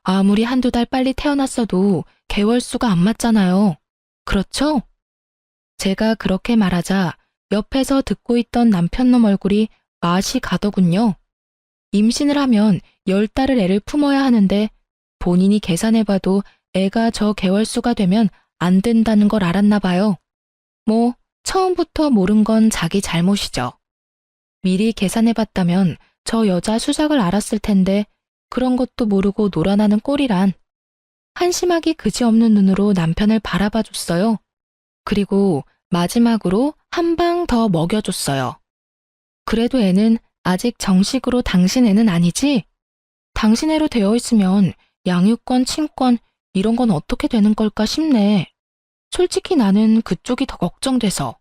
아무리 한두 달 빨리 태어났어도 개월수가 안 맞잖아요. 그렇죠? 제가 그렇게 말하자 옆에서 듣고 있던 남편놈 얼굴이 맛이 가더군요. 임신을 하면 10달을 애를 품어야 하는데 본인이 계산해봐도 애가 저 개월수가 되면 안 된다는 걸 알았나 봐요. 뭐 처음부터 모른 건 자기 잘못이죠. 미리 계산해봤다면 저 여자 수작을 알았을 텐데 그런 것도 모르고 놀아나는 꼴이란. 한심하기 그지없는 눈으로 남편을 바라봐줬어요. 그리고 마지막으로 한 방 더 먹여줬어요. 그래도 애는 아직 정식으로 당신 애는 아니지? 당신 애로 되어 있으면 양육권, 친권 이런 건 어떻게 되는 걸까 싶네. 솔직히 나는 그쪽이 더 걱정돼서.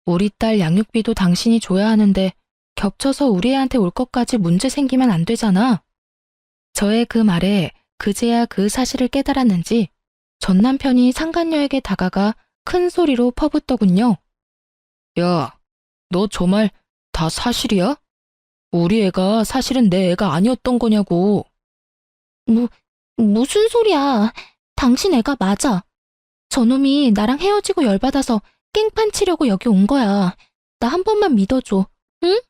우리 딸 양육비도 당신이 줘야 하는데 겹쳐서 우리 애한테 올 것까지 문제 생기면 안 되잖아. 저의 그 말에 그제야 그 사실을 깨달았는지 전 남편이 상간녀에게 다가가 큰 소리로 퍼붓더군요. 야, 너 저 말 다 사실이야? 우리 애가 사실은 내 애가 아니었던 거냐고. 무슨 소리야. 당신 애가 맞아. 저놈이 나랑 헤어지고 열받아서 깽판 치려고 여기 온 거야. 나 한 번만 믿어줘. 응?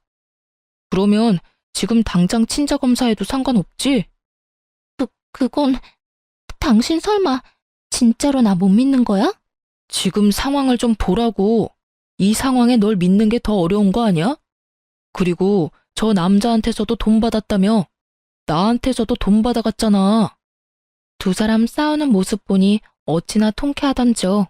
그러면 지금 당장 친자 검사해도 상관없지? 그건 당신 설마 진짜로 나 못 믿는 거야? 지금 상황을 좀 보라고. 이 상황에 널 믿는 게 더 어려운 거 아니야? 그리고 저 남자한테서도 돈 받았다며. 나한테서도 돈 받아갔잖아. 두 사람 싸우는 모습 보니 어찌나 통쾌하던죠.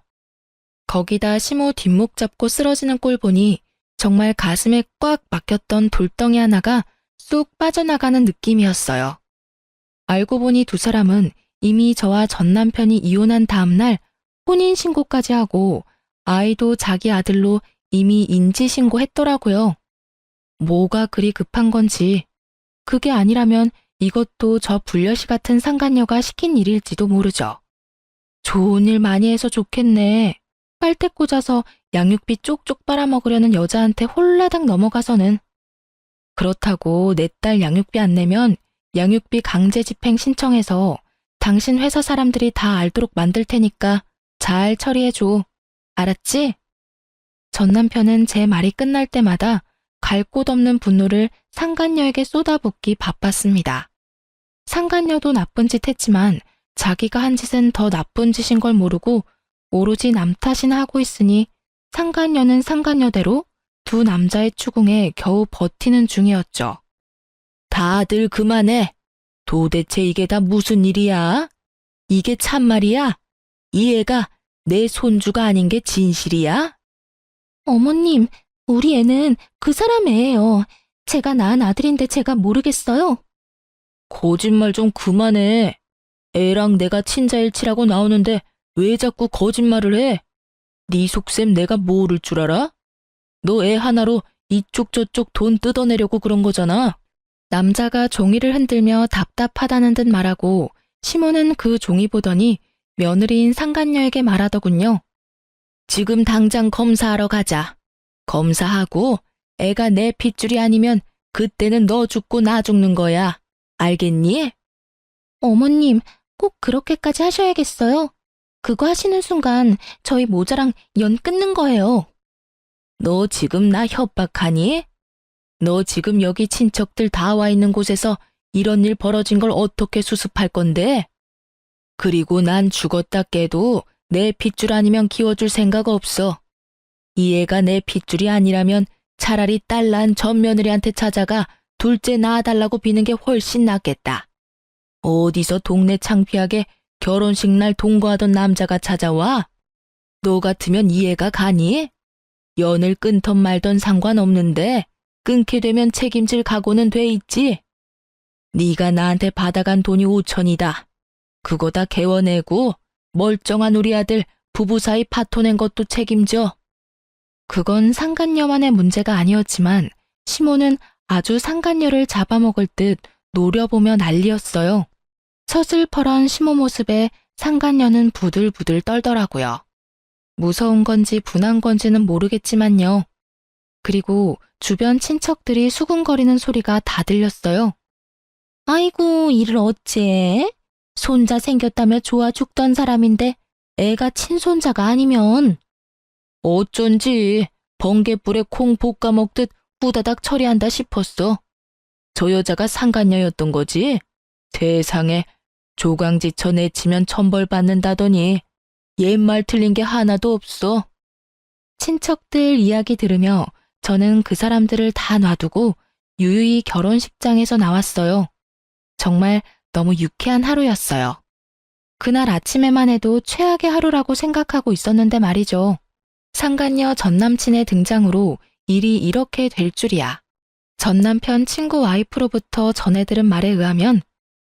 거기다 시모 뒷목 잡고 쓰러지는 꼴 보니 정말 가슴에 꽉 막혔던 돌덩이 하나가 쑥 빠져나가는 느낌이었어요. 알고 보니 두 사람은 이미 저와 전 남편이 이혼한 다음날 혼인신고까지 하고 아이도 자기 아들로 이미 인지신고했더라고요. 뭐가 그리 급한 건지. 그게 아니라면 이것도 저 불려시 같은 상간녀가 시킨 일일지도 모르죠. 좋은 일 많이 해서 좋겠네. 빨대 꽂아서 양육비 쪽쪽 빨아먹으려는 여자한테 홀라당 넘어가서는. 그렇다고 내 딸 양육비 안 내면 양육비 강제 집행 신청해서 당신 회사 사람들이 다 알도록 만들 테니까 잘 처리해줘. 알았지? 전 남편은 제 말이 끝날 때마다 갈 곳 없는 분노를 상간녀에게 쏟아붓기 바빴습니다. 상간녀도 나쁜 짓 했지만 자기가 한 짓은 더 나쁜 짓인 걸 모르고 오로지 남 탓이나 하고 있으니 상간녀는 상간녀대로 두 남자의 추궁에 겨우 버티는 중이었죠. 다들 그만해. 도대체 이게 다 무슨 일이야? 이게 참말이야? 이 애가 내 손주가 아닌 게 진실이야? 어머님, 우리 애는 그 사람 애예요. 제가 낳은 아들인데 제가 모르겠어요? 거짓말 좀 그만해. 애랑 내가 친자일치라고 나오는데 왜 자꾸 거짓말을 해? 네 속셈 내가 모를 줄 알아? 너 애 하나로 이쪽 저쪽 돈 뜯어내려고 그런 거잖아. 남자가 종이를 흔들며 답답하다는 듯 말하고 시몬은 그 종이 보더니 며느리인 상간녀에게 말하더군요. 지금 당장 검사하러 가자. 검사하고 애가 내 핏줄이 아니면 그때는 너 죽고 나 죽는 거야. 알겠니? 어머님, 꼭 그렇게까지 하셔야겠어요? 그거 하시는 순간 저희 모자랑 연 끊는 거예요. 너 지금 나 협박하니? 너 지금 여기 친척들 다 와 있는 곳에서 이런 일 벌어진 걸 어떻게 수습할 건데? 그리고 난 죽었다 깨도 내 핏줄 아니면 키워줄 생각 없어. 이 애가 내 핏줄이 아니라면 차라리 딸 낳은 전 며느리한테 찾아가 둘째 낳아달라고 비는 게 훨씬 낫겠다. 어디서 동네 창피하게 결혼식 날 동거하던 남자가 찾아와? 너 같으면 이해가 가니? 연을 끊던 말던 상관없는데 끊게 되면 책임질 각오는 돼 있지. 네가 나한테 받아간 돈이 5천이다. 그거 다 개워내고 멀쩡한 우리 아들 부부 사이 파토낸 것도 책임져. 그건 상간녀만의 문제가 아니었지만 시모는 아주 상간녀를 잡아먹을 듯 노려보며 난리였어요. 서슬퍼런 시모 모습에 상간녀는 부들부들 떨더라고요. 무서운 건지 분한 건지는 모르겠지만요. 그리고 주변 친척들이 수군거리는 소리가 다 들렸어요. 아이고, 이를 어째? 손자 생겼다며 좋아 죽던 사람인데 애가 친손자가 아니면. 어쩐지 번갯불에 콩 볶아 먹듯 후다닥 처리한다 싶었어. 저 여자가 상간녀였던 거지? 세상에, 조강지처 내치면 천벌 받는다더니 옛말 틀린 게 하나도 없어. 친척들 이야기 들으며 저는 그 사람들을 다 놔두고 유유히 결혼식장에서 나왔어요. 정말 너무 유쾌한 하루였어요. 그날 아침에만 해도 최악의 하루라고 생각하고 있었는데 말이죠. 상간녀 전남친의 등장으로 일이 이렇게 될 줄이야. 전남편 친구 와이프로부터 전해 들은 말에 의하면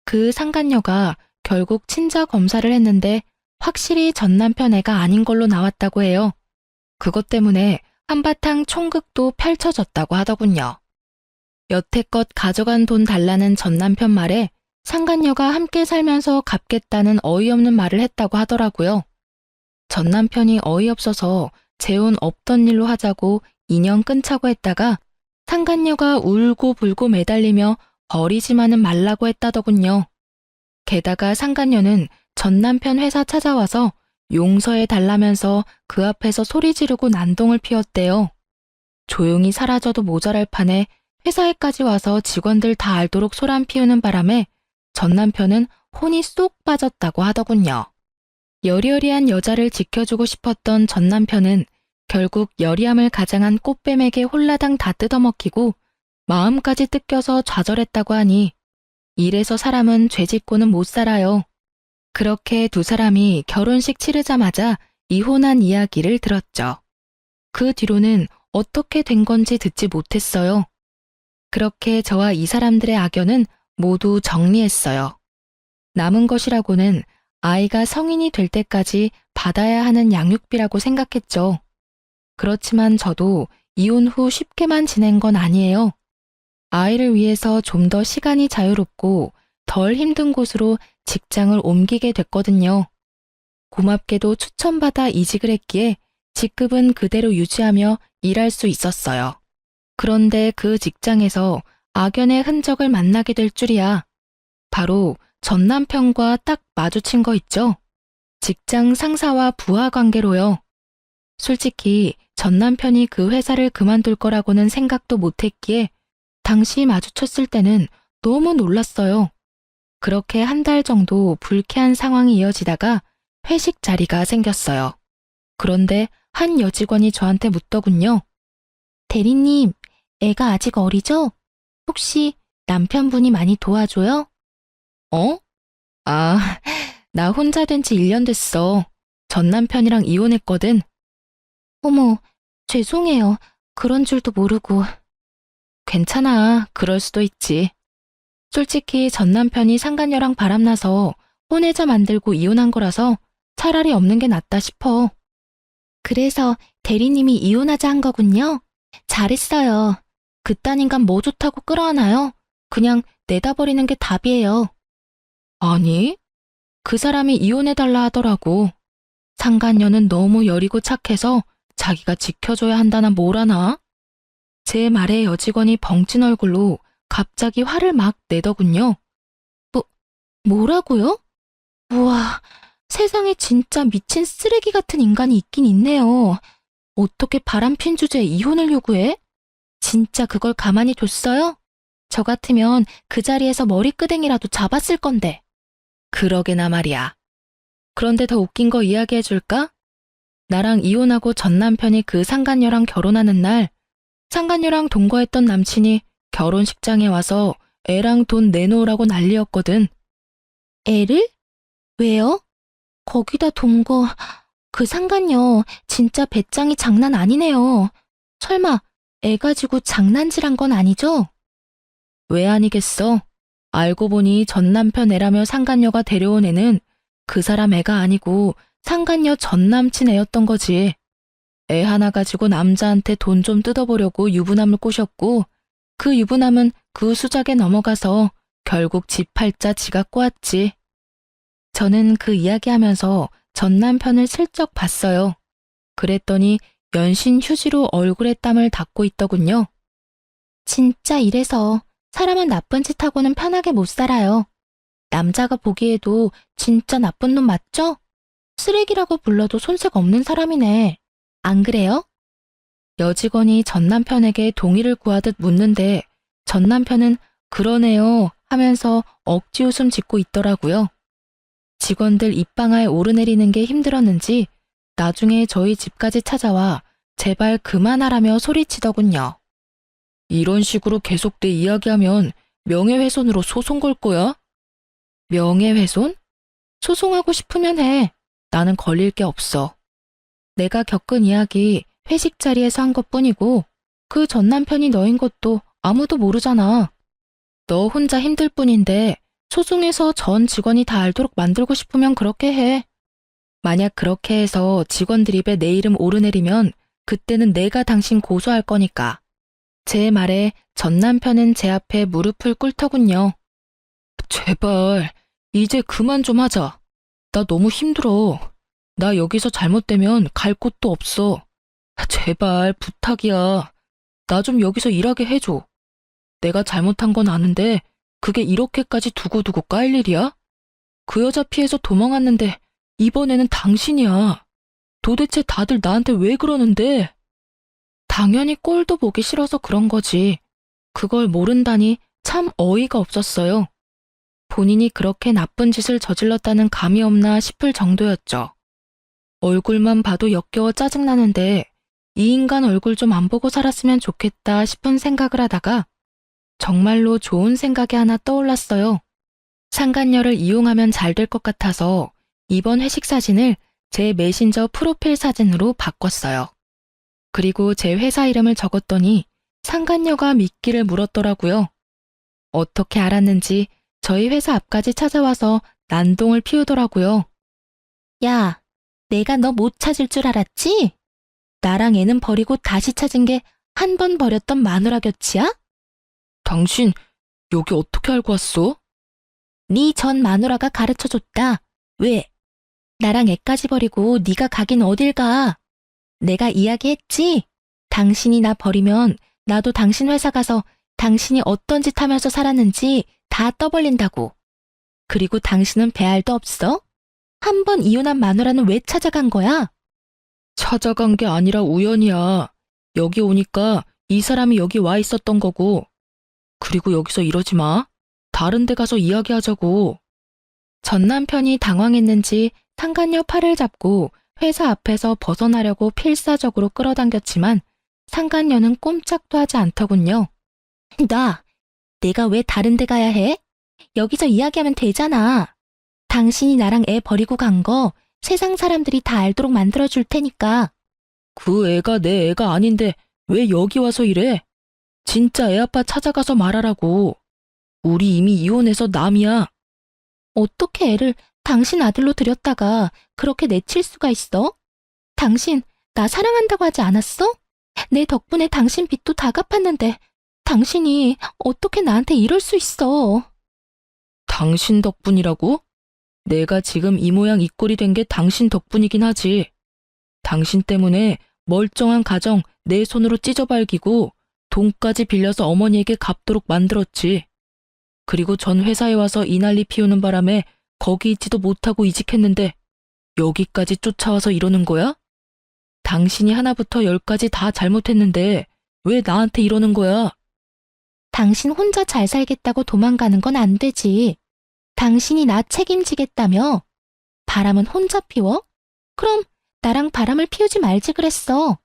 그 상간녀가 결국 친자 검사를 했는데 확실히 전남편 애가 아닌 걸로 나왔다고 해요. 그것 때문에 한바탕 총극도 펼쳐졌다고 하더군요. 여태껏 가져간 돈 달라는 전남편 말에 상간녀가 함께 살면서 갚겠다는 어이없는 말을 했다고 하더라고요. 전남편이 어이없어서 재혼 없던 일로 하자고 인연 끊자고 했다가 상간녀가 울고불고 매달리며 버리지만은 말라고 했다더군요. 게다가 상간녀는 전남편 회사 찾아와서 용서해 달라면서 그 앞에서 소리 지르고 난동을 피웠대요. 조용히 사라져도 모자랄 판에 회사에까지 와서 직원들 다 알도록 소란 피우는 바람에 전남편은 혼이 쏙 빠졌다고 하더군요. 여리여리한 여자를 지켜주고 싶었던 전남편은 결국 여리함을 가장한 꽃뱀에게 홀라당 다 뜯어먹히고 마음까지 뜯겨서 좌절했다고 하니 이래서 사람은 죄 짓고는 못 살아요. 그렇게 두 사람이 결혼식 치르자마자 이혼한 이야기를 들었죠. 그 뒤로는 어떻게 된 건지 듣지 못했어요. 그렇게 저와 이 사람들의 악연은 모두 정리했어요. 남은 것이라고는 아이가 성인이 될 때까지 받아야 하는 양육비라고 생각했죠. 그렇지만 저도 이혼 후 쉽게만 지낸 건 아니에요. 아이를 위해서 좀 더 시간이 자유롭고 덜 힘든 곳으로 직장을 옮기게 됐거든요. 고맙게도 추천받아 이직을 했기에 직급은 그대로 유지하며 일할 수 있었어요. 그런데 그 직장에서 악연의 흔적을 만나게 될 줄이야. 바로 전 남편과 딱 마주친 거 있죠? 직장 상사와 부하 관계로요. 솔직히 전 남편이 그 회사를 그만둘 거라고는 생각도 못했기에 당시 마주쳤을 때는 너무 놀랐어요. 그렇게 한 달 정도 불쾌한 상황이 이어지다가 회식 자리가 생겼어요. 그런데 한 여직원이 저한테 묻더군요. 대리님, 애가 아직 어리죠? 혹시 남편분이 많이 도와줘요? 어? 아, 나 혼자 된 지 1년 됐어. 전 남편이랑 이혼했거든. 어머, 죄송해요. 그런 줄도 모르고. 괜찮아. 그럴 수도 있지. 솔직히 전 남편이 상간녀랑 바람나서 혼외자 만들고 이혼한 거라서 차라리 없는 게 낫다 싶어. 그래서 대리님이 이혼하자 한 거군요. 잘했어요. 그딴 인간 뭐 좋다고 끌어안아요? 그냥 내다 버리는 게 답이에요. 아니, 그 사람이 이혼해달라 하더라고. 상간녀는 너무 여리고 착해서 자기가 지켜줘야 한다나 뭐라나? 제 말에 여직원이 벙찐 얼굴로 갑자기 화를 막 내더군요. 뭐라고요? 우와, 세상에 진짜 미친 쓰레기 같은 인간이 있긴 있네요. 어떻게 바람핀 주제에 이혼을 요구해? 진짜 그걸 가만히 뒀어요? 저 같으면 그 자리에서 머리끄댕이라도 잡았을 건데. 그러게나 말이야. 그런데 더 웃긴 거 이야기해 줄까? 나랑 이혼하고 전 남편이 그 상간녀랑 결혼하는 날, 상간녀랑 동거했던 남친이 결혼식장에 와서 애랑 돈 내놓으라고 난리였거든. 애를? 왜요? 거기다 동거, 그 상간녀 진짜 배짱이 장난 아니네요. 설마 애 가지고 장난질한 건 아니죠? 왜 아니겠어? 알고 보니 전 남편 애라며 상간녀가 데려온 애는 그 사람 애가 아니고 상간녀 전 남친 애였던 거지. 애 하나 가지고 남자한테 돈 좀 뜯어보려고 유부남을 꼬셨고 그 유부남은 그 수작에 넘어가서 결국 집 팔자 지가 꼬았지. 저는 그 이야기하면서 전 남편을 슬쩍 봤어요. 그랬더니 연신 휴지로 얼굴에 땀을 닦고 있더군요. 진짜 이래서 사람은 나쁜 짓 하고는 편하게 못 살아요. 남자가 보기에도 진짜 나쁜 놈 맞죠? 쓰레기라고 불러도 손색 없는 사람이네. 안 그래요? 여직원이 전 남편에게 동의를 구하듯 묻는데 전 남편은 그러네요 하면서 억지 웃음 짓고 있더라고요. 직원들 입방아에 오르내리는 게 힘들었는지 나중에 저희 집까지 찾아와 제발 그만하라며 소리치더군요. 이런 식으로 계속 내 이야기하면 명예훼손으로 소송 걸 거야? 명예훼손? 소송하고 싶으면 해. 나는 걸릴 게 없어. 내가 겪은 이야기 회식 자리에서 한 것뿐이고 그 전 남편이 너인 것도 아무도 모르잖아. 너 혼자 힘들 뿐인데 소송해서 전 직원이 다 알도록 만들고 싶으면 그렇게 해. 만약 그렇게 해서 직원들 입에 내 이름 오르내리면 그때는 내가 당신 고소할 거니까. 제 말에 전 남편은 제 앞에 무릎을 꿇더군요. 제발 이제 그만 좀 하자. 나 너무 힘들어. 나 여기서 잘못되면 갈 곳도 없어. 제발 부탁이야. 나 좀 여기서 일하게 해줘. 내가 잘못한 건 아는데 그게 이렇게까지 두고두고 까일 일이야? 그 여자 피해서 도망왔는데 이번에는 당신이야. 도대체 다들 나한테 왜 그러는데? 당연히 꼴도 보기 싫어서 그런 거지. 그걸 모른다니 참 어이가 없었어요. 본인이 그렇게 나쁜 짓을 저질렀다는 감이 없나 싶을 정도였죠. 얼굴만 봐도 역겨워 짜증나는데 이 인간 얼굴 좀 안 보고 살았으면 좋겠다 싶은 생각을 하다가 정말로 좋은 생각이 하나 떠올랐어요. 상간녀를 이용하면 잘 될 것 같아서 이번 회식 사진을 제 메신저 프로필 사진으로 바꿨어요. 그리고 제 회사 이름을 적었더니 상간녀가 미끼를 물었더라고요. 어떻게 알았는지 저희 회사 앞까지 찾아와서 난동을 피우더라고요. 야, 내가 너 못 찾을 줄 알았지? 나랑 애는 버리고 다시 찾은 게 한 번 버렸던 마누라 곁이야? 당신 여기 어떻게 알고 왔어? 네 전 마누라가 가르쳐줬다. 왜? 나랑 애까지 버리고 네가 가긴 어딜 가? 내가 이야기했지? 당신이 나 버리면 나도 당신 회사 가서 당신이 어떤 짓 하면서 살았는지 다 떠벌린다고. 그리고 당신은 배알도 없어? 한 번 이혼한 마누라는 왜 찾아간 거야? 찾아간 게 아니라 우연이야. 여기 오니까 이 사람이 여기 와 있었던 거고. 그리고 여기서 이러지 마. 다른 데 가서 이야기하자고. 전 남편이 당황했는지 상간녀 팔을 잡고 회사 앞에서 벗어나려고 필사적으로 끌어당겼지만 상간녀는 꼼짝도 하지 않더군요. 내가 왜 다른 데 가야 해? 여기서 이야기하면 되잖아. 당신이 나랑 애 버리고 간 거 세상 사람들이 다 알도록 만들어줄 테니까. 그 애가 내 애가 아닌데 왜 여기 와서 이래? 진짜 애 아빠 찾아가서 말하라고. 우리 이미 이혼해서 남이야. 어떻게 애를 당신 아들로 들였다가 그렇게 내칠 수가 있어? 당신 나 사랑한다고 하지 않았어? 내 덕분에 당신 빚도 다 갚았는데 당신이 어떻게 나한테 이럴 수 있어? 당신 덕분이라고? 내가 지금 이 모양 이 꼴이 된 게 당신 덕분이긴 하지. 당신 때문에 멀쩡한 가정 내 손으로 찢어발기고 돈까지 빌려서 어머니에게 갚도록 만들었지. 그리고 전 회사에 와서 이 난리 피우는 바람에 거기 있지도 못하고 이직했는데 여기까지 쫓아와서 이러는 거야? 당신이 하나부터 열까지 다 잘못했는데 왜 나한테 이러는 거야? 당신 혼자 잘 살겠다고 도망가는 건 안 되지. 당신이 나 책임지겠다며? 바람은 혼자 피워? 그럼 나랑 바람을 피우지 말지 그랬어.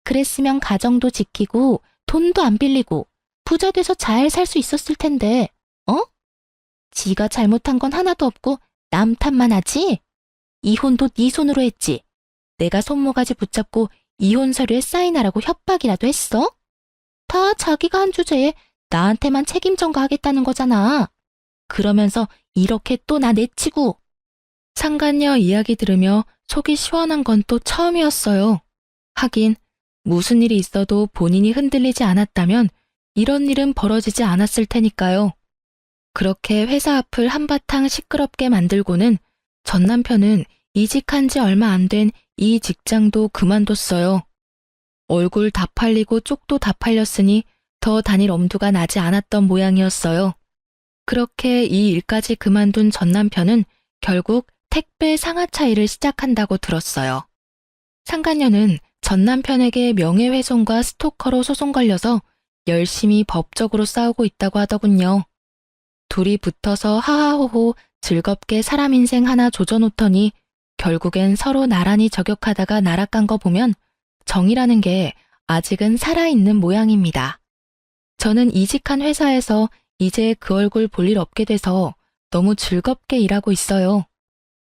그랬으면 가정도 지키고 돈도 안 빌리고 부자 돼서 잘 살 수 있었을 텐데, 어? 지가 잘못한 건 하나도 없고 남 탓만 하지? 이혼도 네 손으로 했지. 내가 손모가지 붙잡고 이혼 서류에 사인하라고 협박이라도 했어? 다 자기가 한 주제에 나한테만 책임 전가하겠다는 거잖아. 그러면서 이렇게 또 나 내치고. 상간녀 이야기 들으며 속이 시원한 건 또 처음이었어요. 하긴 무슨 일이 있어도 본인이 흔들리지 않았다면 이런 일은 벌어지지 않았을 테니까요. 그렇게 회사 앞을 한바탕 시끄럽게 만들고는 전 남편은 이직한 지 얼마 안 된 이 직장도 그만뒀어요. 얼굴 다 팔리고 쪽도 다 팔렸으니 더 다닐 엄두가 나지 않았던 모양이었어요. 그렇게 이 일까지 그만둔 전 남편은 결국 택배 상하차 일을 시작한다고 들었어요. 상간녀는 전 남편에게 명예훼손과 스토커로 소송 걸려서 열심히 법적으로 싸우고 있다고 하더군요. 둘이 붙어서 하하호호 즐겁게 사람 인생 하나 조져놓더니 결국엔 서로 나란히 저격하다가 날아간 거 보면 정이라는 게 아직은 살아있는 모양입니다. 저는 이직한 회사에서 이제 그 얼굴 볼 일 없게 돼서 너무 즐겁게 일하고 있어요.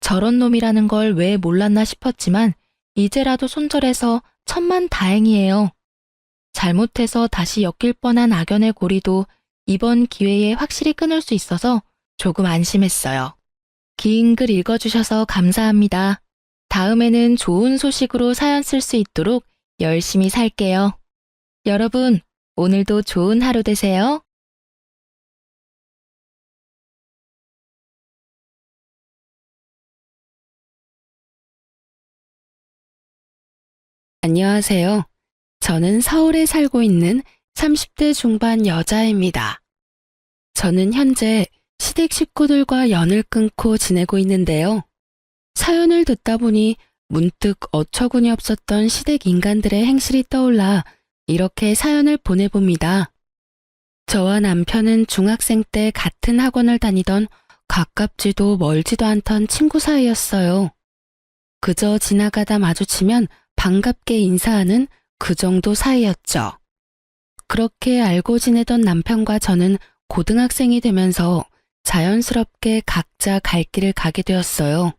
저런 놈이라는 걸 왜 몰랐나 싶었지만 이제라도 손절해서 천만다행이에요. 잘못해서 다시 엮일 뻔한 악연의 고리도 이번 기회에 확실히 끊을 수 있어서 조금 안심했어요. 긴 글 읽어주셔서 감사합니다. 다음에는 좋은 소식으로 사연 쓸 수 있도록 열심히 살게요. 여러분, 오늘도 좋은 하루 되세요. 안녕하세요. 저는 서울에 살고 있는 30대 중반 여자입니다. 저는 현재 시댁 식구들과 연을 끊고 지내고 있는데요. 사연을 듣다 보니 문득 어처구니 없었던 시댁 인간들의 행실이 떠올라 이렇게 사연을 보내봅니다. 저와 남편은 중학생 때 같은 학원을 다니던 가깝지도 멀지도 않던 친구 사이였어요. 그저 지나가다 마주치면 반갑게 인사하는 그 정도 사이였죠. 그렇게 알고 지내던 남편과 저는 고등학생이 되면서 자연스럽게 각자 갈 길을 가게 되었어요.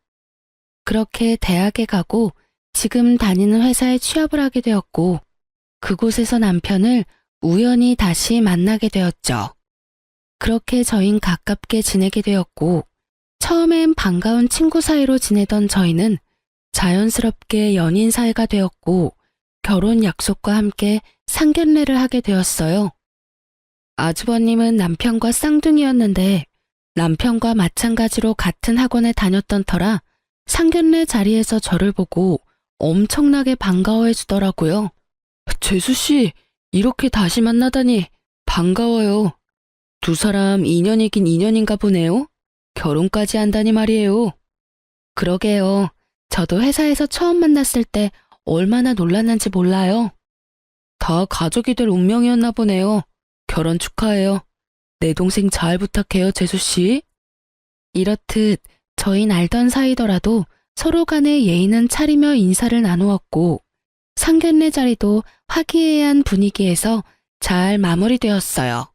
그렇게 대학에 가고 지금 다니는 회사에 취업을 하게 되었고 그곳에서 남편을 우연히 다시 만나게 되었죠. 그렇게 저흰 가깝게 지내게 되었고 처음엔 반가운 친구 사이로 지내던 저희는 자연스럽게 연인 사이가 되었고 결혼 약속과 함께 상견례를 하게 되었어요. 아주버님은 남편과 쌍둥이였는데 남편과 마찬가지로 같은 학원에 다녔던 터라 상견례 자리에서 저를 보고 엄청나게 반가워해 주더라고요. 재수씨, 이렇게 다시 만나다니 반가워요. 두 사람 인연이긴 인연인가 보네요. 결혼까지 한다니 말이에요. 그러게요. 저도 회사에서 처음 만났을 때 얼마나 놀랐는지 몰라요. 다 가족이 될 운명이었나 보네요. 결혼 축하해요. 내 동생 잘 부탁해요, 재수씨. 이렇듯 저흰 알던 사이더라도 서로 간의 예의는 차리며 인사를 나누었고 상견례 자리도 화기애애한 분위기에서 잘 마무리되었어요.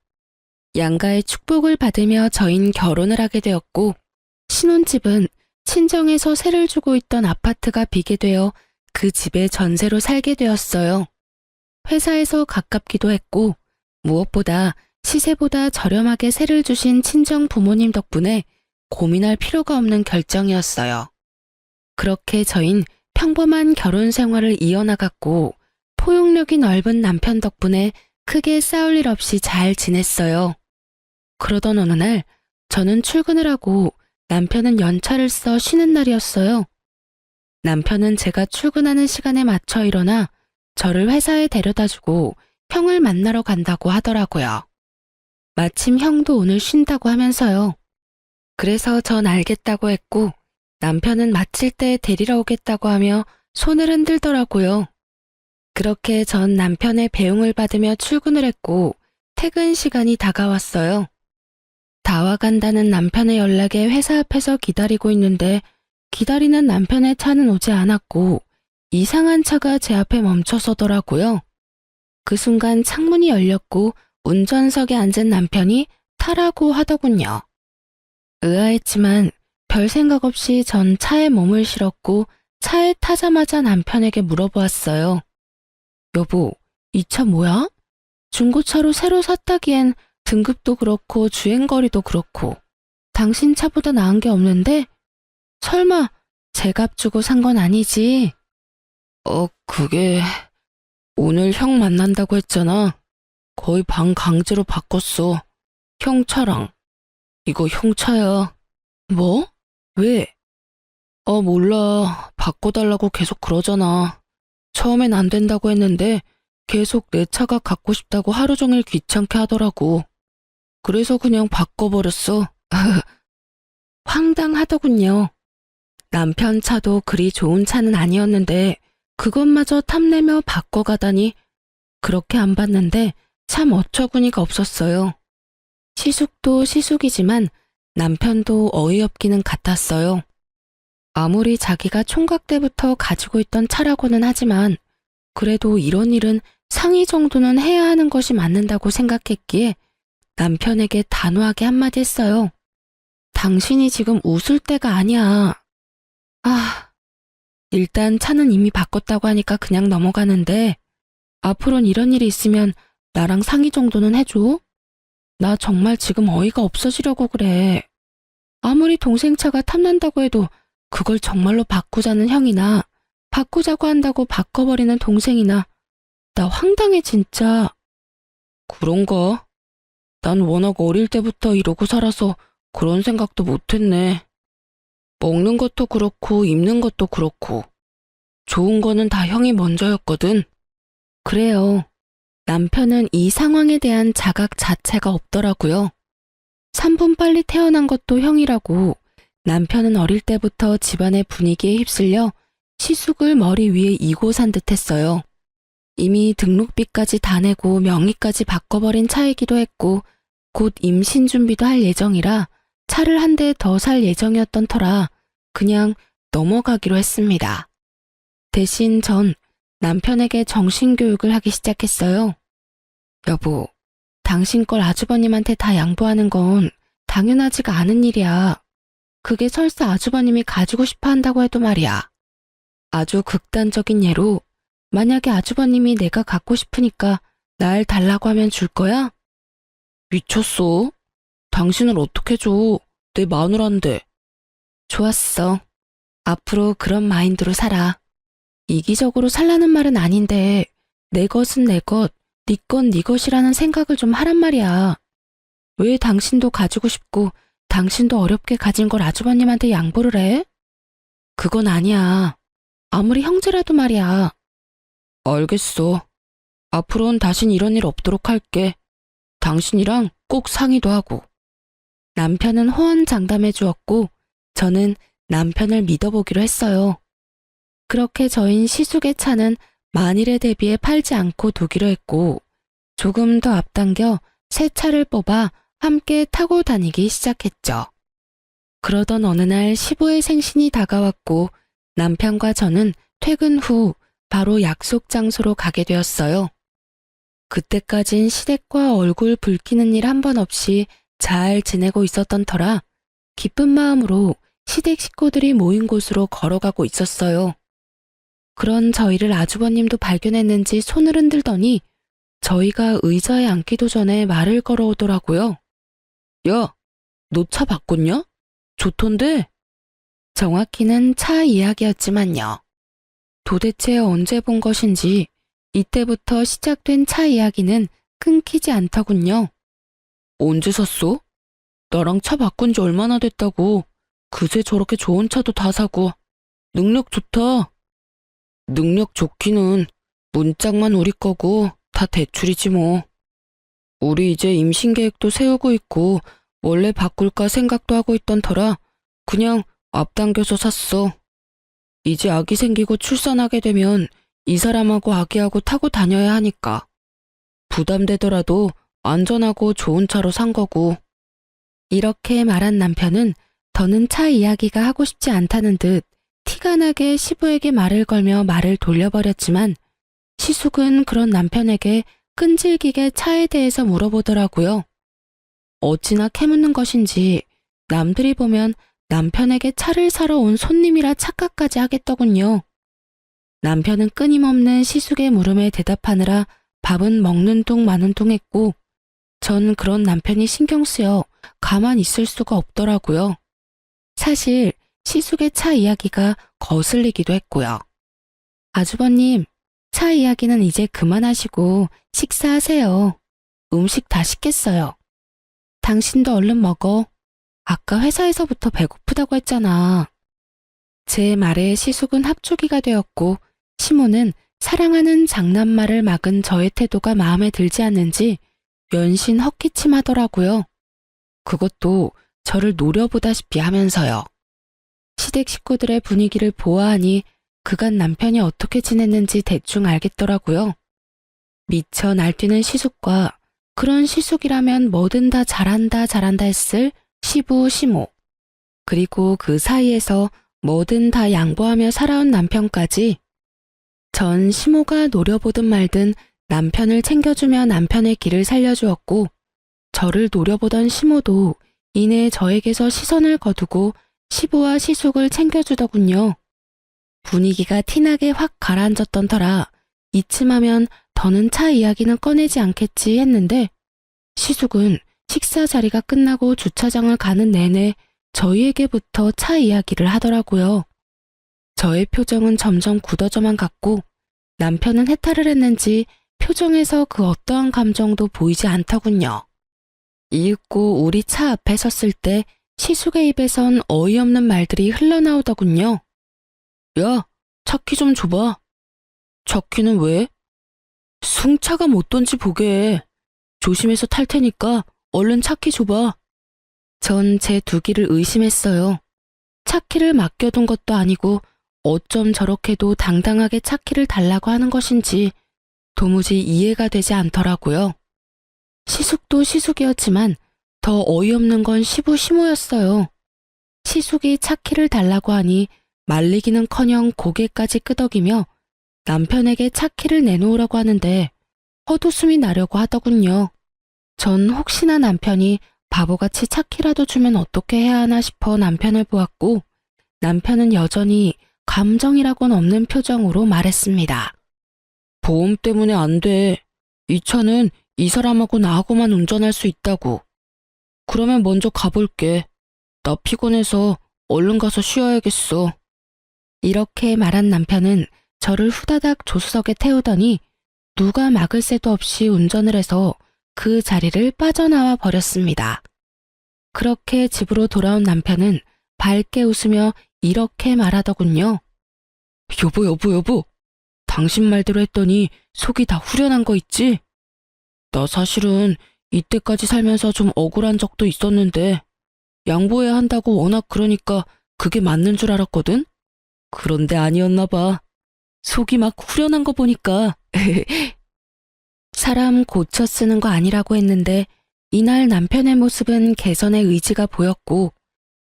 양가의 축복을 받으며 저흰 결혼을 하게 되었고 신혼집은 친정에서 세를 주고 있던 아파트가 비게 되어 그 집에 전세로 살게 되었어요. 회사에서 가깝기도 했고 무엇보다 시세보다 저렴하게 세를 주신 친정 부모님 덕분에 고민할 필요가 없는 결정이었어요. 그렇게 저흰 평범한 결혼 생활을 이어나갔고 포용력이 넓은 남편 덕분에 크게 싸울 일 없이 잘 지냈어요. 그러던 어느 날 저는 출근을 하고 남편은 연차를 써 쉬는 날이었어요. 남편은 제가 출근하는 시간에 맞춰 일어나 저를 회사에 데려다주고 형을 만나러 간다고 하더라고요. 마침 형도 오늘 쉰다고 하면서요. 그래서 전 알겠다고 했고 남편은 마칠 때 데리러 오겠다고 하며 손을 흔들더라고요. 그렇게 전 남편의 배웅을 받으며 출근을 했고 퇴근 시간이 다가왔어요. 다 와간다는 남편의 연락에 회사 앞에서 기다리고 있는데 기다리는 남편의 차는 오지 않았고 이상한 차가 제 앞에 멈춰서더라고요. 그 순간 창문이 열렸고 운전석에 앉은 남편이 타라고 하더군요. 의아했지만 별 생각 없이 전 차에 몸을 실었고 차에 타자마자 남편에게 물어보았어요. 여보, 이 차 뭐야? 중고차로 새로 샀다기엔 등급도 그렇고 주행거리도 그렇고 당신 차보다 나은 게 없는데? 설마 제 값 주고 산 건 아니지? 그게 오늘 형 만난다고 했잖아. 거의 반 강제로 바꿨어. 형 차랑. 이거 형 차야. 뭐? 왜? 몰라. 바꿔달라고 계속 그러잖아. 처음엔 안 된다고 했는데 계속 내 차가 갖고 싶다고 하루 종일 귀찮게 하더라고. 그래서 그냥 바꿔버렸어. 황당하더군요. 남편 차도 그리 좋은 차는 아니었는데 그것마저 탐내며 바꿔가다니 그렇게 안 봤는데 참 어처구니가 없었어요. 시숙도 시숙이지만 남편도 어이없기는 같았어요. 아무리 자기가 총각 때부터 가지고 있던 차라고는 하지만 그래도 이런 일은 상의 정도는 해야 하는 것이 맞는다고 생각했기에 남편에게 단호하게 한마디 했어요. 당신이 지금 웃을 때가 아니야. 일단 차는 이미 바꿨다고 하니까 그냥 넘어가는데 앞으로는 이런 일이 있으면 나랑 상의 정도는 해줘. 나 정말 지금 어이가 없어지려고 그래. 아무리 동생 차가 탐난다고 해도 그걸 정말로 바꾸자는 형이나 바꾸자고 한다고 바꿔버리는 동생이나 나 황당해 진짜. 그런가? 난 워낙 어릴 때부터 이러고 살아서 그런 생각도 못했네. 먹는 것도 그렇고 입는 것도 그렇고 좋은 거는 다 형이 먼저였거든. 그래요. 남편은 이 상황에 대한 자각 자체가 없더라고요. 3분 빨리 태어난 것도 형이라고 남편은 어릴 때부터 집안의 분위기에 휩쓸려 시숙을 머리 위에 이고 산 듯했어요. 이미 등록비까지 다 내고 명의까지 바꿔버린 차이기도 했고 곧 임신 준비도 할 예정이라 차를 한 대 더 살 예정이었던 터라 그냥 넘어가기로 했습니다. 대신 전 남편에게 정신교육을 하기 시작했어요. 여보, 당신 걸 아주버님한테 다 양보하는 건 당연하지가 않은 일이야. 그게 설사 아주버님이 가지고 싶어 한다고 해도 말이야. 아주 극단적인 예로 만약에 아주버님이 내가 갖고 싶으니까 날 달라고 하면 줄 거야? 미쳤어? 당신을 어떻게 줘? 내 마누라인데. 좋았어. 앞으로 그런 마인드로 살아. 이기적으로 살라는 말은 아닌데 내 것은 내 것, 네 건 네 것이라는 생각을 좀 하란 말이야. 왜 당신도 가지고 싶고 당신도 어렵게 가진 걸 아주버님한테 양보를 해? 그건 아니야. 아무리 형제라도 말이야. 알겠어. 앞으로는 다신 이런 일 없도록 할게. 당신이랑 꼭 상의도 하고. 남편은 호언장담해 주었고 저는 남편을 믿어보기로 했어요. 그렇게 저인 시숙의 차는 만일에 대비해 팔지 않고 두기로 했고 조금 더 앞당겨 새 차를 뽑아 함께 타고 다니기 시작했죠. 그러던 어느 날 시부의 생신이 다가왔고 남편과 저는 퇴근 후 바로 약속 장소로 가게 되었어요. 그때까진 시댁과 얼굴 붉히는 일 한 번 없이 잘 지내고 있었던 터라 기쁜 마음으로 시댁 식구들이 모인 곳으로 걸어가고 있었어요. 그런 저희를 아주버님도 발견했는지 손을 흔들더니 저희가 의자에 앉기도 전에 말을 걸어오더라고요. 야, 너 차 바꿨냐? 좋던데? 정확히는 차 이야기였지만요. 도대체 언제 본 것인지 이때부터 시작된 차 이야기는 끊기지 않더군요. 언제 샀어? 나랑 차 바꾼 지 얼마나 됐다고. 그새 저렇게 좋은 차도 다 사고. 능력 좋다. 능력 좋기는 문짝만 우리 거고 다 대출이지 뭐. 우리 이제 임신 계획도 세우고 있고 원래 바꿀까 생각도 하고 있던 터라 그냥 앞당겨서 샀어. 이제 아기 생기고 출산하게 되면 이 사람하고 아기하고 타고 다녀야 하니까. 부담되더라도 안전하고 좋은 차로 산 거고. 이렇게 말한 남편은 더는 차 이야기가 하고 싶지 않다는 듯 티가 나게 시부에게 말을 걸며 말을 돌려버렸지만 시숙은 그런 남편에게 끈질기게 차에 대해서 물어보더라고요. 어찌나 캐묻는 것인지 남들이 보면 남편에게 차를 사러 온 손님이라 착각까지 하겠더군요. 남편은 끊임없는 시숙의 물음에 대답하느라 밥은 먹는 둥 마는 둥 했고, 전 그런 남편이 신경 쓰여 가만 있을 수가 없더라고요. 사실 시숙의 차 이야기가 거슬리기도 했고요. 아주버님, 차 이야기는 이제 그만하시고 식사하세요. 음식 다 식겠어요. 당신도 얼른 먹어. 아까 회사에서부터 배고프다고 했잖아. 제 말에 시숙은 합주기가 되었고, 시모는 사랑하는 장난말을 막은 저의 태도가 마음에 들지 않는지 연신 헛기침하더라고요. 그것도 저를 노려보다시피 하면서요. 시댁 식구들의 분위기를 보아하니 그간 남편이 어떻게 지냈는지 대충 알겠더라고요. 미쳐 날뛰는 시숙과 그런 시숙이라면 뭐든 다 잘한다 했을 시부 시모, 그리고 그 사이에서 뭐든 다 양보하며 살아온 남편까지. 전 시모가 노려보든 말든 남편을 챙겨주며 남편의 길을 살려주었고, 저를 노려보던 시모도 이내 저에게서 시선을 거두고 시부와 시숙을 챙겨주더군요. 분위기가 티나게 확 가라앉았던 터라 이쯤하면 더는 차 이야기는 꺼내지 않겠지 했는데, 시숙은 식사 자리가 끝나고 주차장을 가는 내내 저희에게부터 차 이야기를 하더라고요. 저의 표정은 점점 굳어져만 갔고, 남편은 해탈을 했는지 표정에서 그 어떠한 감정도 보이지 않더군요. 이윽고 우리 차 앞에 섰을 때 시숙의 입에선 어이없는 말들이 흘러나오더군요. 야, 차 키 좀 줘봐. 차 키는 왜? 승차가 어떤지 보게. 조심해서 탈 테니까 얼른 차 키 줘봐. 전 제 두기를 의심했어요. 차 키를 맡겨둔 것도 아니고 어쩜 저렇게도 당당하게 차 키를 달라고 하는 것인지 도무지 이해가 되지 않더라고요. 시숙도 시숙이었지만 더 어이없는 건 시부 시모였어요. 시숙이 차 키를 달라고 하니 말리기는커녕 고개까지 끄덕이며 남편에게 차 키를 내놓으라고 하는데 헛웃음이 나려고 하더군요. 전 혹시나 남편이 바보같이 차 키라도 주면 어떻게 해야 하나 싶어 남편을 보았고, 남편은 여전히 감정이라고는 없는 표정으로 말했습니다. 보험 때문에 안 돼. 이 차는 이 사람하고 나하고만 운전할 수 있다고. 그러면 먼저 가볼게. 나 피곤해서 얼른 가서 쉬어야겠어. 이렇게 말한 남편은 저를 후다닥 조수석에 태우더니 누가 막을 새도 없이 운전을 해서 그 자리를 빠져나와 버렸습니다. 그렇게 집으로 돌아온 남편은 밝게 웃으며 이렇게 말하더군요. 여보. 당신 말대로 했더니 속이 다 후련한 거 있지? 나 사실은 이때까지 살면서 좀 억울한 적도 있었는데 양보해야 한다고 워낙 그러니까 그게 맞는 줄 알았거든? 그런데 아니었나 봐. 속이 막 후련한 거 보니까. 사람 고쳐 쓰는 거 아니라고 했는데 이날 남편의 모습은 개선의 의지가 보였고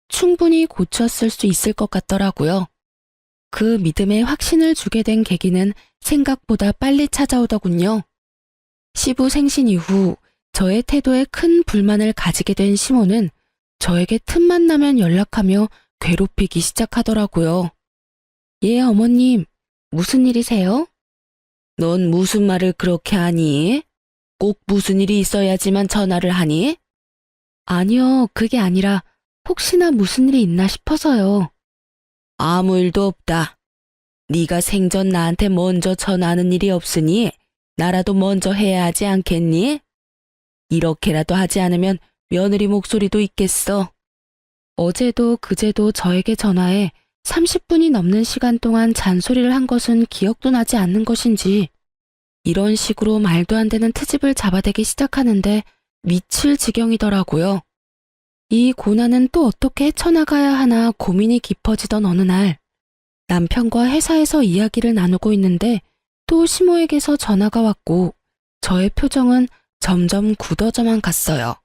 충분히 고쳤을 수 있을 것 같더라고요. 그 믿음에 확신을 주게 된 계기는 생각보다 빨리 찾아오더군요. 시부 생신 이후 저의 태도에 큰 불만을 가지게 된 시모는 저에게 틈만 나면 연락하며 괴롭히기 시작하더라고요. 예, 어머님, 무슨 일이세요? 넌 무슨 말을 그렇게 하니? 꼭 무슨 일이 있어야지만 전화를 하니? 아니요, 그게 아니라 혹시나 무슨 일이 있나 싶어서요. 아무 일도 없다. 네가 생전 나한테 먼저 전화하는 일이 없으니 나라도 먼저 해야 하지 않겠니? 이렇게라도 하지 않으면 며느리 목소리도 있겠어. 어제도 그제도 저에게 전화해 30분이 넘는 시간 동안 잔소리를 한 것은 기억도 나지 않는 것인지 이런 식으로 말도 안 되는 트집을 잡아대기 시작하는데 미칠 지경이더라고요. 이 고난은 또 어떻게 헤쳐나가야 하나 고민이 깊어지던 어느 날 남편과 회사에서 이야기를 나누고 있는데 또 시모에게서 전화가 왔고 저의 표정은 점점 굳어져만 갔어요.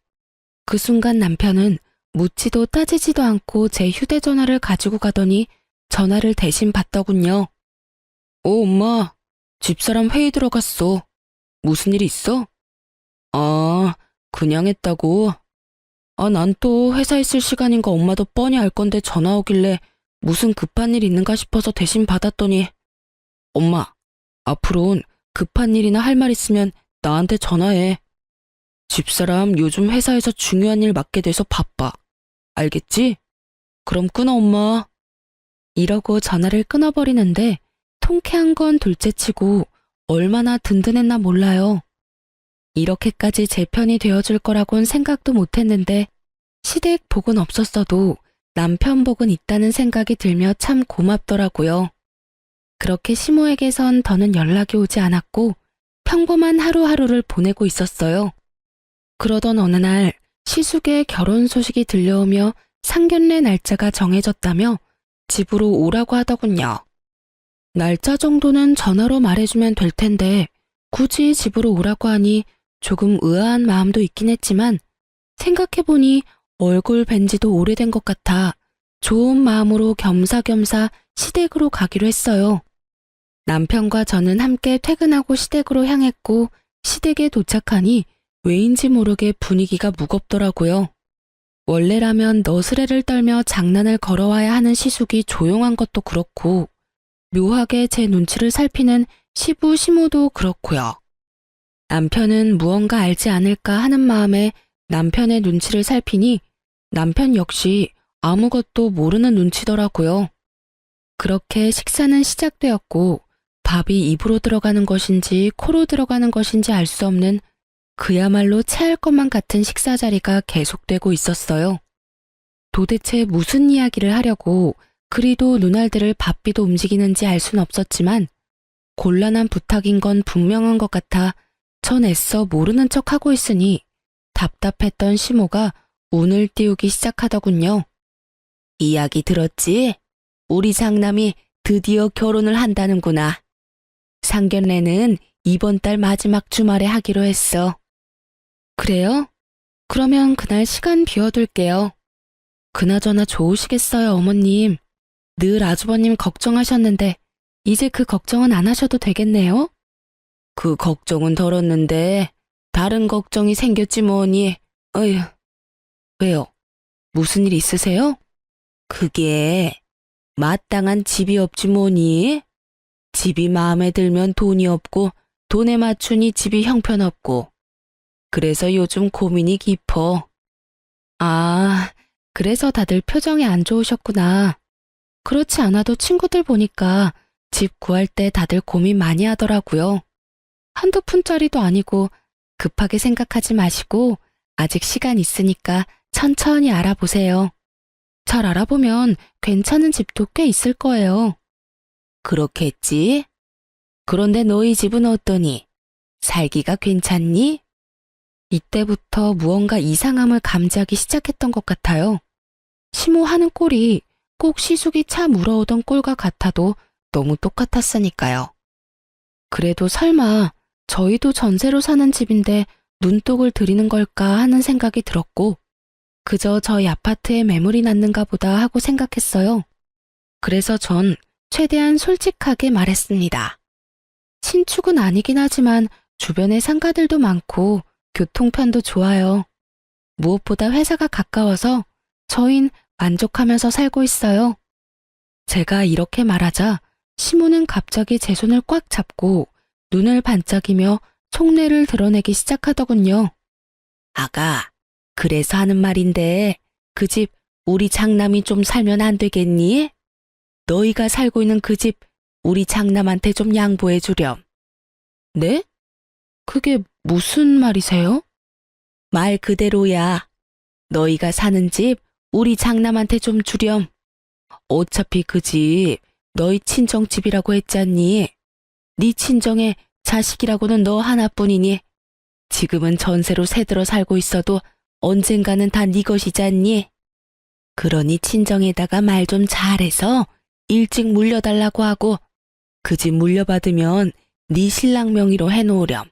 그 순간 남편은 묻지도 따지지도 않고 제 휴대전화를 가지고 가더니 전화를 대신 받더군요. 엄마, 집사람 회의 들어갔어. 무슨 일 있어? 아, 그냥 했다고? 난 또 회사 있을 시간인 거 엄마도 뻔히 알 건데 전화 오길래 무슨 급한 일 있는가 싶어서 대신 받았더니 엄마, 앞으로는 급한 일이나 할 말 있으면 나한테 전화해. 집사람 요즘 회사에서 중요한 일 맡게 돼서 바빠. 알겠지? 그럼 끊어, 엄마. 이러고 전화를 끊어버리는데 통쾌한 건 둘째치고 얼마나 든든했나 몰라요. 이렇게까지 제 편이 되어줄 거라곤 생각도 못했는데 시댁 복은 없었어도 남편 복은 있다는 생각이 들며 참 고맙더라고요. 그렇게 시모에게선 더는 연락이 오지 않았고 평범한 하루하루를 보내고 있었어요. 그러던 어느 날 시숙의 결혼 소식이 들려오며 상견례 날짜가 정해졌다며 집으로 오라고 하더군요. 날짜 정도는 전화로 말해주면 될 텐데 굳이 집으로 오라고 하니 조금 의아한 마음도 있긴 했지만 생각해보니 얼굴 뵌 지도 오래된 것 같아 좋은 마음으로 겸사겸사 시댁으로 가기로 했어요. 남편과 저는 함께 퇴근하고 시댁으로 향했고 시댁에 도착하니 왜인지 모르게 분위기가 무겁더라고요. 원래라면 너스레를 떨며 장난을 걸어와야 하는 시숙이 조용한 것도 그렇고 묘하게 제 눈치를 살피는 시부 시모도 그렇고요. 남편은 무언가 알지 않을까 하는 마음에 남편의 눈치를 살피니 남편 역시 아무것도 모르는 눈치더라고요. 그렇게 식사는 시작되었고 밥이 입으로 들어가는 것인지 코로 들어가는 것인지 알 수 없는 그야말로 체할 것만 같은 식사 자리가 계속되고 있었어요. 도대체 무슨 이야기를 하려고 그리도 눈알들을 바삐도 움직이는지 알 순 없었지만 곤란한 부탁인 건 분명한 것 같아 전 애써 모르는 척하고 있으니 답답했던 시모가 운을 띄우기 시작하더군요. 이야기 들었지? 우리 장남이 드디어 결혼을 한다는구나. 상견례는 이번 달 마지막 주말에 하기로 했어. 그래요? 그러면 그날 시간 비워둘게요. 그나저나 좋으시겠어요, 어머님. 늘 아주버님 걱정하셨는데 이제 그 걱정은 안 하셔도 되겠네요? 그 걱정은 덜었는데 다른 걱정이 생겼지 뭐니. 어휴. 왜요? 무슨 일 있으세요? 그게 마땅한 집이 없지 뭐니. 집이 마음에 들면 돈이 없고 돈에 맞추니 집이 형편없고 그래서 요즘 고민이 깊어. 아, 그래서 다들 표정이 안 좋으셨구나. 그렇지 않아도 친구들 보니까 집 구할 때 다들 고민 많이 하더라고요. 한두 푼짜리도 아니고 급하게 생각하지 마시고 아직 시간 있으니까 천천히 알아보세요. 잘 알아보면 괜찮은 집도 꽤 있을 거예요. 그렇겠지? 그런데 너희 집은 어떠니? 살기가 괜찮니? 이때부터 무언가 이상함을 감지하기 시작했던 것 같아요. 시모하는 꼴이 꼭 시숙이 차 물어오던 꼴과 같아도 너무 똑같았으니까요. 그래도 설마 저희도 전세로 사는 집인데 눈독을 들이는 걸까 하는 생각이 들었고 그저 저희 아파트에 매물이 났는가 보다 하고 생각했어요. 그래서 전 최대한 솔직하게 말했습니다. 신축은 아니긴 하지만 주변에 상가들도 많고 교통편도 좋아요. 무엇보다 회사가 가까워서 저흰 만족하면서 살고 있어요. 제가 이렇게 말하자 시모는 갑자기 제 손을 꽉 잡고 눈을 반짝이며 속내를 드러내기 시작하더군요. 아가, 그래서 하는 말인데 그 집 우리 장남이 좀 살면 안 되겠니? 너희가 살고 있는 그 집 우리 장남한테 좀 양보해 주렴. 네? 그게 무슨 말이세요? 말 그대로야. 너희가 사는 집 우리 장남한테 좀 주렴. 어차피 그 집 너희 친정 집이라고 했잖니. 네 친정의 자식이라고는 너 하나뿐이니 지금은 전세로 새들어 살고 있어도 언젠가는 다 네 것이잖니. 그러니 친정에다가 말 좀 잘해서 일찍 물려달라고 하고 그 집 물려받으면 네 신랑 명의로 해놓으렴.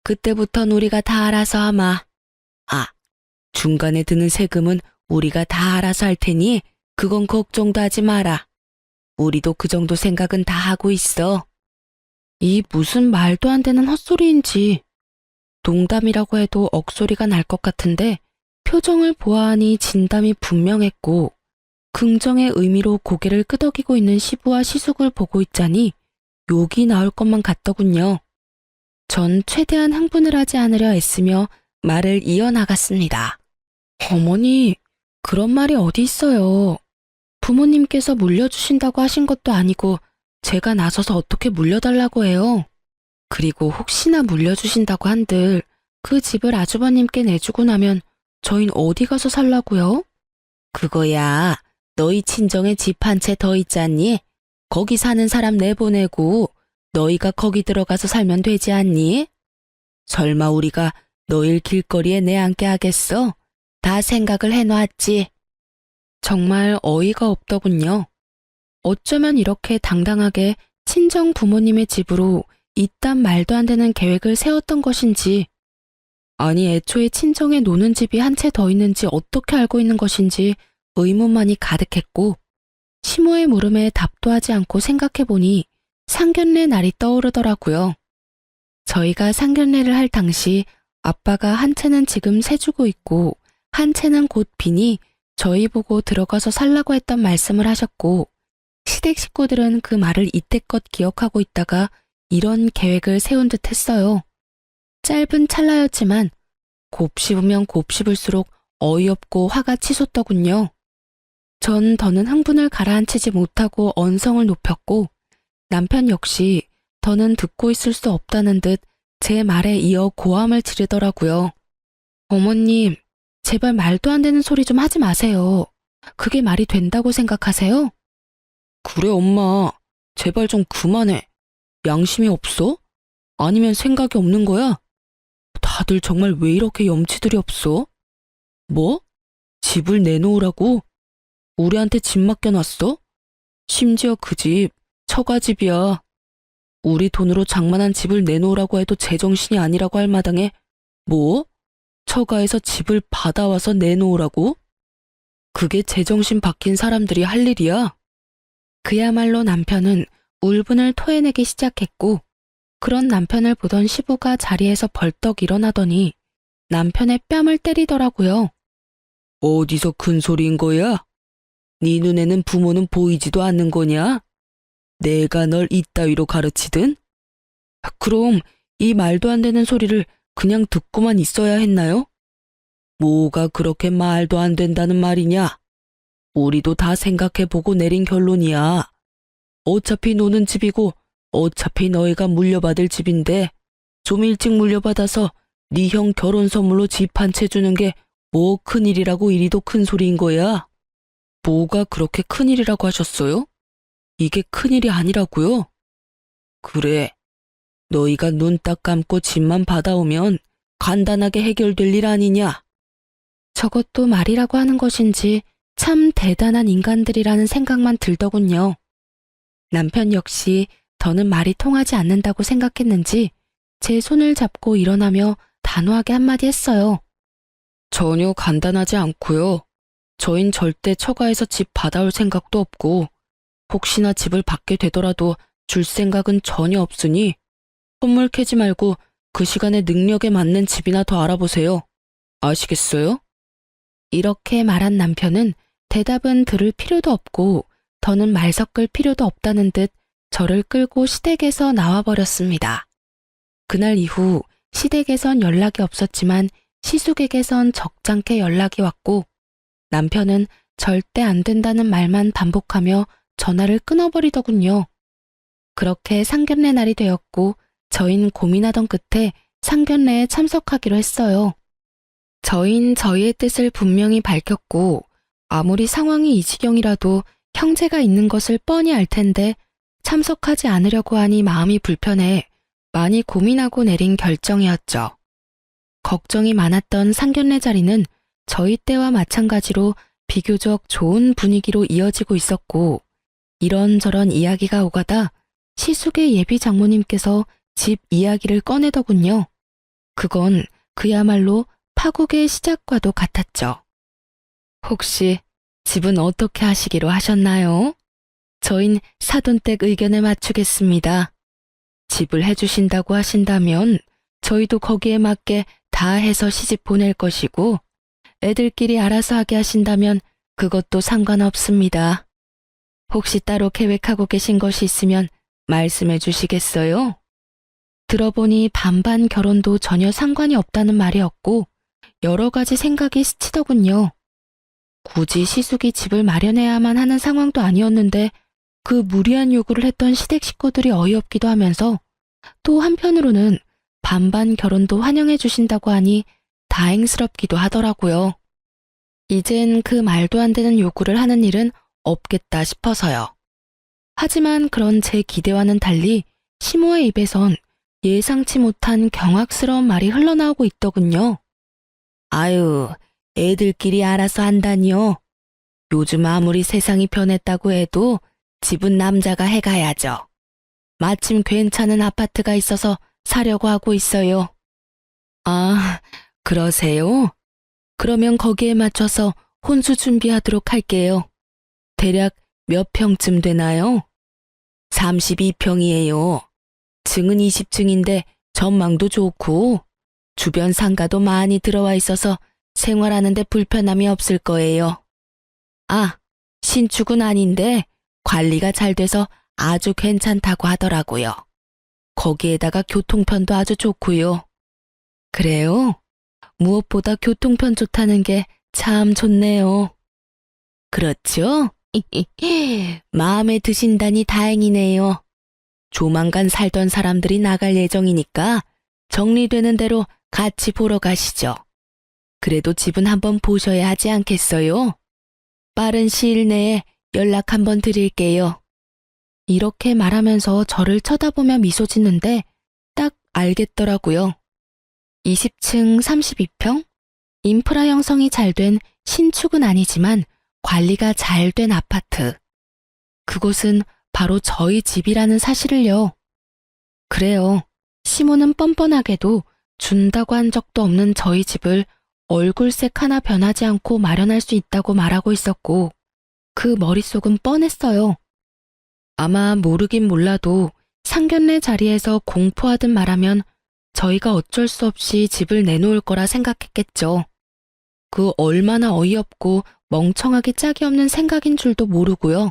그때부턴 우리가 다 알아서 하마. 아, 중간에 드는 세금은 우리가 다 알아서 할 테니 그건 걱정도 하지 마라. 우리도 그 정도 생각은 다 하고 있어. 이 무슨 말도 안 되는 헛소리인지 농담이라고 해도 억소리가 날 것 같은데 표정을 보아하니 진담이 분명했고 긍정의 의미로 고개를 끄덕이고 있는 시부와 시숙을 보고 있자니 욕이 나올 것만 같더군요. 전 최대한 흥분을 하지 않으려 애쓰며 말을 이어나갔습니다. 어머니, 그런 말이 어디 있어요. 부모님께서 물려주신다고 하신 것도 아니고 제가 나서서 어떻게 물려달라고 해요. 그리고 혹시나 물려주신다고 한들 그 집을 아주버님께 내주고 나면 저흰 어디 가서 살라고요? 그거야, 너희 친정에 집 한 채 더 있잖니? 거기 사는 사람 내보내고 너희가 거기 들어가서 살면 되지 않니? 설마 우리가 너희 길거리에 내앉게 하겠어? 다 생각을 해놨지. 정말 어이가 없더군요. 어쩌면 이렇게 당당하게 친정 부모님의 집으로 이딴 말도 안 되는 계획을 세웠던 것인지, 아니 애초에 친정에 노는 집이 한 채 더 있는지 어떻게 알고 있는 것인지 의문만이 가득했고, 시모의 물음에 답도 하지 않고 생각해보니 상견례 날이 떠오르더라고요. 저희가 상견례를 할 당시 아빠가 한 채는 지금 세주고 있고 한 채는 곧 비니 저희 보고 들어가서 살라고 했던 말씀을 하셨고, 시댁 식구들은 그 말을 이때껏 기억하고 있다가 이런 계획을 세운 듯 했어요. 짧은 찰나였지만 곱씹으면 곱씹을수록 어이없고 화가 치솟더군요. 전 더는 흥분을 가라앉히지 못하고 언성을 높였고, 남편 역시 더는 듣고 있을 수 없다는 듯 제 말에 이어 고함을 지르더라고요. 어머님, 제발 말도 안 되는 소리 좀 하지 마세요. 그게 말이 된다고 생각하세요? 그래 엄마, 제발 좀 그만해. 양심이 없어? 아니면 생각이 없는 거야? 다들 정말 왜 이렇게 염치들이 없어? 뭐? 집을 내놓으라고? 우리한테 집 맡겨놨어? 심지어 그 집, 처가집이야. 우리 돈으로 장만한 집을 내놓으라고 해도 제정신이 아니라고 할 마당에 뭐? 처가에서 집을 받아와서 내놓으라고? 그게 제정신 박힌 사람들이 할 일이야? 그야말로 남편은 울분을 토해내기 시작했고, 그런 남편을 보던 시부가 자리에서 벌떡 일어나더니 남편의 뺨을 때리더라고요. 어디서 큰 소리인 거야? 네 눈에는 부모는 보이지도 않는 거냐? 내가 널 이따위로 가르치든? 그럼 이 말도 안 되는 소리를 그냥 듣고만 있어야 했나요? 뭐가 그렇게 말도 안 된다는 말이냐? 우리도 다 생각해보고 내린 결론이야. 어차피 노는 집이고 어차피 너희가 물려받을 집인데 좀 일찍 물려받아서 네 형 결혼 선물로 집 한 채 주는 게 뭐 큰일이라고 이리도 큰 소리인 거야? 뭐가 그렇게 큰일이라고 하셨어요? 이게 큰일이 아니라고요? 그래, 너희가 눈 딱 감고 집만 받아오면 간단하게 해결될 일 아니냐? 저것도 말이라고 하는 것인지 참 대단한 인간들이라는 생각만 들더군요. 남편 역시 더는 말이 통하지 않는다고 생각했는지 제 손을 잡고 일어나며 단호하게 한마디 했어요. 전혀 간단하지 않고요. 저흰 절대 처가에서 집 받아올 생각도 없고 혹시나 집을 받게 되더라도 줄 생각은 전혀 없으니 헛물 캐지 말고 그 시간에 능력에 맞는 집이나 더 알아보세요. 아시겠어요? 이렇게 말한 남편은 대답은 들을 필요도 없고 더는 말 섞을 필요도 없다는 듯 저를 끌고 시댁에서 나와버렸습니다. 그날 이후 시댁에선 연락이 없었지만 시숙에게선 적잖게 연락이 왔고, 남편은 절대 안 된다는 말만 반복하며 전화를 끊어버리더군요. 그렇게 상견례 날이 되었고 저흰 고민하던 끝에 상견례에 참석하기로 했어요. 저흰 저희의 뜻을 분명히 밝혔고 아무리 상황이 이 지경이라도 형제가 있는 것을 뻔히 알 텐데 참석하지 않으려고 하니 마음이 불편해 많이 고민하고 내린 결정이었죠. 걱정이 많았던 상견례 자리는 저희 때와 마찬가지로 비교적 좋은 분위기로 이어지고 있었고, 이런저런 이야기가 오가다 시숙의 예비 장모님께서 집 이야기를 꺼내더군요. 그건 그야말로 파국의 시작과도 같았죠. 혹시 집은 어떻게 하시기로 하셨나요? 저흰 사돈댁 의견에 맞추겠습니다. 집을 해주신다고 하신다면 저희도 거기에 맞게 다 해서 시집 보낼 것이고, 애들끼리 알아서 하게 하신다면 그것도 상관없습니다. 혹시 따로 계획하고 계신 것이 있으면 말씀해 주시겠어요? 들어보니 반반 결혼도 전혀 상관이 없다는 말이었고 여러 가지 생각이 스치더군요. 굳이 시숙이 집을 마련해야만 하는 상황도 아니었는데 그 무리한 요구를 했던 시댁 식구들이 어이없기도 하면서 또 한편으로는 반반 결혼도 환영해 주신다고 하니 다행스럽기도 하더라고요. 이젠 그 말도 안 되는 요구를 하는 일은 없겠다 싶어서요. 하지만 그런 제 기대와는 달리 시모의 입에선 예상치 못한 경악스러운 말이 흘러나오고 있더군요. 아유, 애들끼리 알아서 한다니요. 요즘 아무리 세상이 변했다고 해도 집은 남자가 해가야죠. 마침 괜찮은 아파트가 있어서 사려고 하고 있어요. 아, 그러세요? 그러면 거기에 맞춰서 혼수 준비하도록 할게요. 대략 몇 평쯤 되나요? 32평이에요. 층은 20층인데 전망도 좋고 주변 상가도 많이 들어와 있어서 생활하는데 불편함이 없을 거예요. 아, 신축은 아닌데 관리가 잘 돼서 아주 괜찮다고 하더라고요. 거기에다가 교통편도 아주 좋고요. 그래요? 무엇보다 교통편 좋다는 게 참 좋네요. 그렇죠? 마음에 드신다니 다행이네요. 조만간 살던 사람들이 나갈 예정이니까 정리되는 대로 같이 보러 가시죠. 그래도 집은 한번 보셔야 하지 않겠어요? 빠른 시일 내에 연락 한번 드릴게요. 이렇게 말하면서 저를 쳐다보며 미소 짓는데 딱 알겠더라고요. 20층 32평? 인프라 형성이 잘 된 신축은 아니지만 관리가 잘 된 아파트. 그곳은 바로 저희 집이라는 사실을요. 그래요. 시모는 뻔뻔하게도 준다고 한 적도 없는 저희 집을 얼굴색 하나 변하지 않고 마련할 수 있다고 말하고 있었고 그 머릿속은 뻔했어요. 아마 모르긴 몰라도 상견례 자리에서 공포하듯 말하면 저희가 어쩔 수 없이 집을 내놓을 거라 생각했겠죠. 그 얼마나 어이없고 멍청하게 짝이 없는 생각인 줄도 모르고요.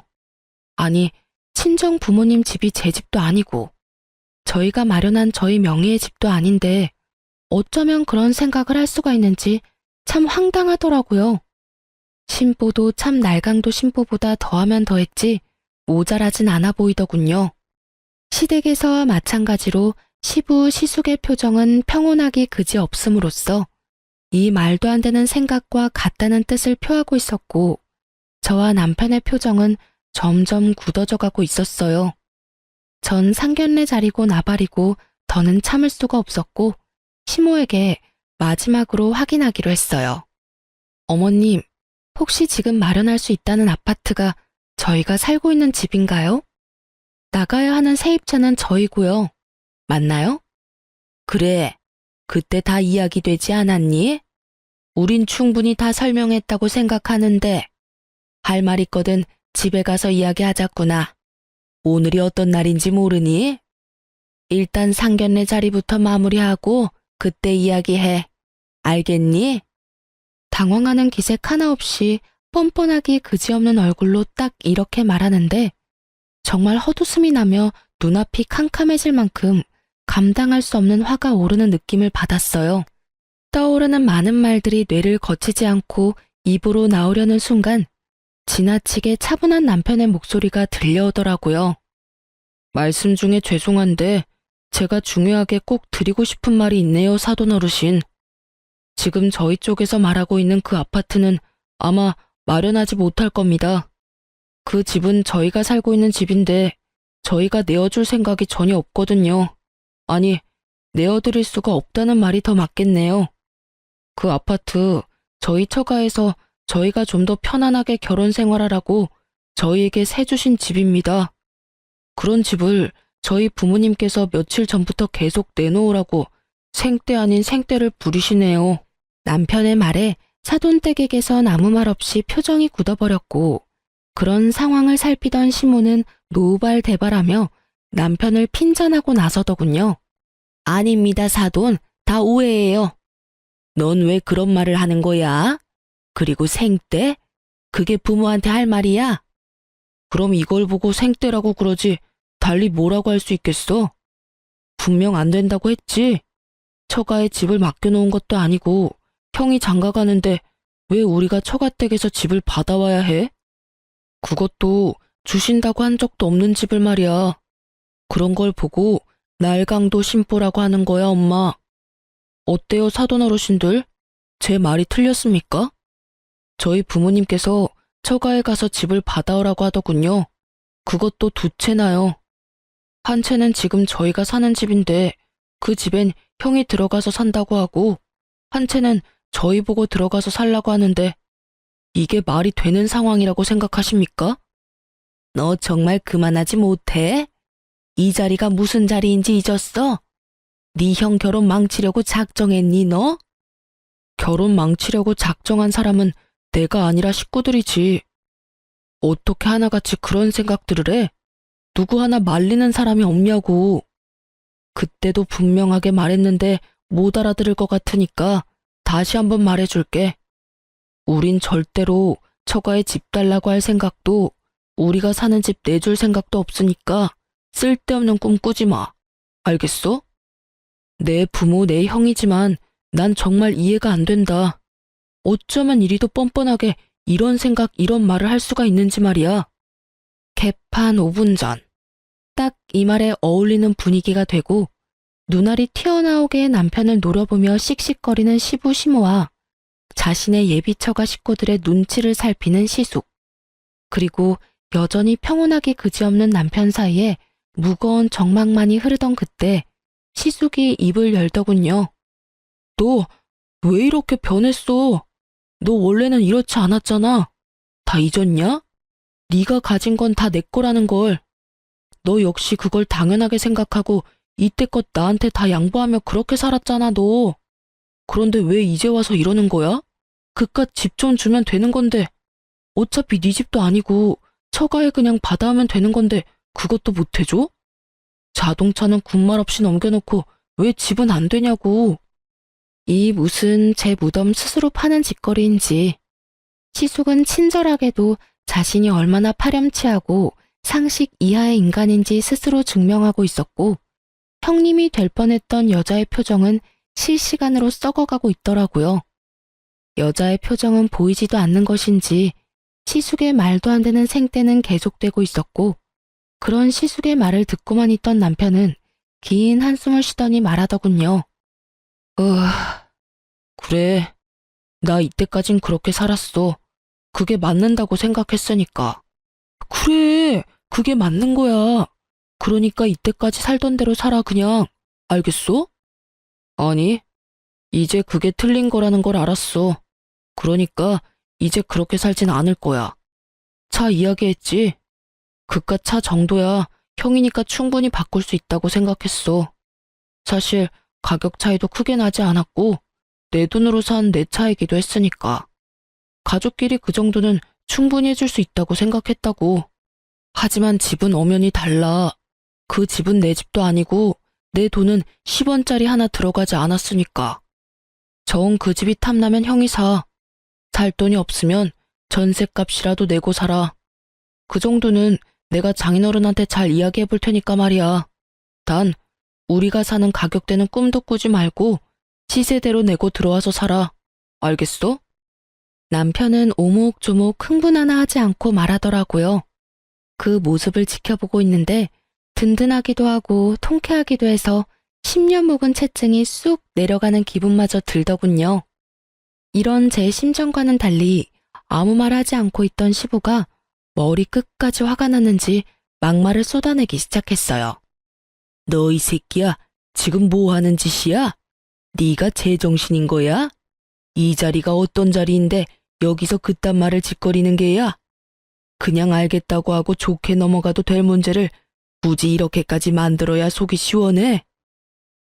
아니, 친정 부모님 집이 제 집도 아니고 저희가 마련한 저희 명의의 집도 아닌데 어쩌면 그런 생각을 할 수가 있는지 참 황당하더라고요. 신보도 참 날강도 신보보다 더하면 더했지 모자라진 않아 보이더군요. 시댁에서와 마찬가지로 시부 시숙의 표정은 평온하기 그지없음으로써 이 말도 안 되는 생각과 같다는 뜻을 표하고 있었고 저와 남편의 표정은 점점 굳어져 가고 있었어요. 전 상견례 자리고 나발이고 더는 참을 수가 없었고 시모에게 마지막으로 확인하기로 했어요. 어머님, 혹시 지금 마련할 수 있다는 아파트가 저희가 살고 있는 집인가요? 나가야 하는 세입자는 저희고요. 맞나요? 그래, 그때 다 이야기되지 않았니? 우린 충분히 다 설명했다고 생각하는데 할 말 있거든 집에 가서 이야기하자꾸나. 오늘이 어떤 날인지 모르니? 일단 상견례 자리부터 마무리하고 그때 이야기해. 알겠니? 당황하는 기색 하나 없이 뻔뻔하기 그지없는 얼굴로 딱 이렇게 말하는데 정말 헛웃음이 나며 눈앞이 캄캄해질 만큼 감당할 수 없는 화가 오르는 느낌을 받았어요. 떠오르는 많은 말들이 뇌를 거치지 않고 입으로 나오려는 순간 지나치게 차분한 남편의 목소리가 들려오더라고요. 말씀 중에 죄송한데 제가 중요하게 꼭 드리고 싶은 말이 있네요, 사돈 어르신. 지금 저희 쪽에서 말하고 있는 그 아파트는 아마 마련하지 못할 겁니다. 그 집은 저희가 살고 있는 집인데 저희가 내어줄 생각이 전혀 없거든요. 아니, 내어드릴 수가 없다는 말이 더 맞겠네요. 그 아파트 저희 처가에서 저희가 좀 더 편안하게 결혼 생활하라고 저희에게 세주신 집입니다. 그런 집을 저희 부모님께서 며칠 전부터 계속 내놓으라고 생떼 아닌 생떼를 부리시네요. 남편의 말에 사돈댁에게선 아무 말 없이 표정이 굳어버렸고 그런 상황을 살피던 시모는 노발대발하며 남편을 핀잔하고 나서더군요. 아닙니다, 사돈. 다 오해예요. 넌 왜 그런 말을 하는 거야? 그리고 생떼? 그게 부모한테 할 말이야? 그럼 이걸 보고 생떼라고 그러지 달리 뭐라고 할 수 있겠어? 분명 안 된다고 했지. 처가에 집을 맡겨놓은 것도 아니고 형이 장가 가는데 왜 우리가 처가댁에서 집을 받아와야 해? 그것도 주신다고 한 적도 없는 집을 말이야. 그런 걸 보고 날강도 심보라고 하는 거야, 엄마. 어때요, 사돈 어르신들? 제 말이 틀렸습니까? 저희 부모님께서 처가에 가서 집을 받아오라고 하더군요. 그것도 두 채나요. 한 채는 지금 저희가 사는 집인데 그 집엔 형이 들어가서 산다고 하고 한 채는 저희 보고 들어가서 살라고 하는데 이게 말이 되는 상황이라고 생각하십니까? 너 정말 그만하지 못해? 이 자리가 무슨 자리인지 잊었어? 네 형 결혼 망치려고 작정했니 너? 결혼 망치려고 작정한 사람은 내가 아니라 식구들이지. 어떻게 하나같이 그런 생각들을 해? 누구 하나 말리는 사람이 없냐고. 그때도 분명하게 말했는데 못 알아들을 것 같으니까 다시 한번 말해줄게. 우린 절대로 처가에 집 달라고 할 생각도 우리가 사는 집 내줄 생각도 없으니까 쓸데없는 꿈 꾸지 마. 알겠어? 내 부모, 내 형이지만 난 정말 이해가 안 된다. 어쩌면 이리도 뻔뻔하게 이런 생각, 이런 말을 할 수가 있는지 말이야. 개판 5분 전. 딱 이 말에 어울리는 분위기가 되고 눈알이 튀어나오게 남편을 노려보며 씩씩거리는 시부 시모와 자신의 예비처가 식구들의 눈치를 살피는 시숙. 그리고 여전히 평온하기 그지없는 남편 사이에 무거운 정막만이 흐르던 그때 시숙이 입을 열더군요. 너 왜 이렇게 변했어? 너 원래는 이렇지 않았잖아. 다 잊었냐? 네가 가진 건 다 내 거라는 걸. 너 역시 그걸 당연하게 생각하고 이때껏 나한테 다 양보하며 그렇게 살았잖아, 너. 그런데 왜 이제 와서 이러는 거야? 그깟 집 좀 주면 되는 건데. 어차피 네 집도 아니고 처가에 그냥 받아오면 되는 건데 그것도 못 해줘? 자동차는 군말 없이 넘겨놓고 왜 집은 안 되냐고. 이 무슨 제 무덤 스스로 파는 짓거리인지. 시숙은 친절하게도 자신이 얼마나 파렴치하고 상식 이하의 인간인지 스스로 증명하고 있었고 형님이 될 뻔했던 여자의 표정은 실시간으로 썩어가고 있더라고요. 여자의 표정은 보이지도 않는 것인지 시숙의 말도 안 되는 생떼는 계속되고 있었고 그런 시숙의 말을 듣고만 있던 남편은 긴 한숨을 쉬더니 말하더군요. 그래. 나 이때까진 그렇게 살았어. 그게 맞는다고 생각했으니까. 그래. 그게 맞는 거야. 그러니까 이때까지 살던 대로 살아 그냥. 알겠어? 아니, 이제 그게 틀린 거라는 걸 알았어. 그러니까 이제 그렇게 살진 않을 거야. 차 이야기했지? 그깟 차 정도야 형이니까 충분히 바꿀 수 있다고 생각했어. 사실 가격 차이도 크게 나지 않았고 내 돈으로 산 내 차이기도 했으니까. 가족끼리 그 정도는 충분히 해줄 수 있다고 생각했다고. 하지만 집은 엄연히 달라. 그 집은 내 집도 아니고 내 돈은 10원짜리 하나 들어가지 않았으니까. 정 그 집이 탐나면 형이 사. 살 돈이 없으면 전셋값이라도 내고 살아. 그 정도는 내가 장인어른한테 잘 이야기해 볼 테니까 말이야. 단 우리가 사는 가격대는 꿈도 꾸지 말고 시세대로 내고 들어와서 살아. 알겠어? 남편은 오목조목 흥분 하나 하지 않고 말하더라고요. 그 모습을 지켜보고 있는데 든든하기도 하고 통쾌하기도 해서 10년 묵은 채증이 쑥 내려가는 기분마저 들더군요. 이런 제 심정과는 달리 아무 말 하지 않고 있던 시부가 머리 끝까지 화가 났는지 막말을 쏟아내기 시작했어요. 너 이 새끼야, 지금 뭐 하는 짓이야? 네가 제정신인 거야? 이 자리가 어떤 자리인데 여기서 그딴 말을 짓거리는 게야? 그냥 알겠다고 하고 좋게 넘어가도 될 문제를 굳이 이렇게까지 만들어야 속이 시원해?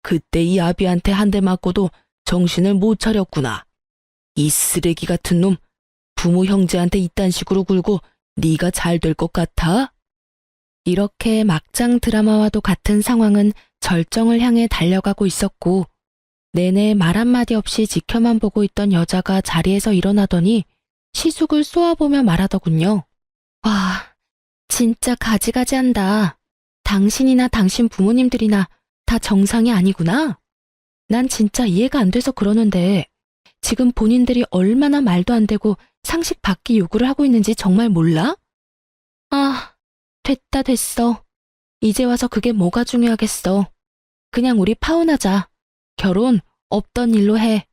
그때 이 아비한테 한 대 맞고도 정신을 못 차렸구나. 이 쓰레기 같은 놈, 부모 형제한테 이딴 식으로 굴고 네가 잘 될 것 같아? 이렇게 막장 드라마와도 같은 상황은 절정을 향해 달려가고 있었고 내내 말 한마디 없이 지켜만 보고 있던 여자가 자리에서 일어나더니 시숙을 쏘아보며 말하더군요. 와, 진짜 가지가지한다. 당신이나 당신 부모님들이나 다 정상이 아니구나. 난 진짜 이해가 안 돼서 그러는데 지금 본인들이 얼마나 말도 안 되고 상식 밖의 요구를 하고 있는지 정말 몰라? 아, 됐어. 이제 와서 그게 뭐가 중요하겠어. 그냥 우리 파혼하자. 결혼 없던 일로 해.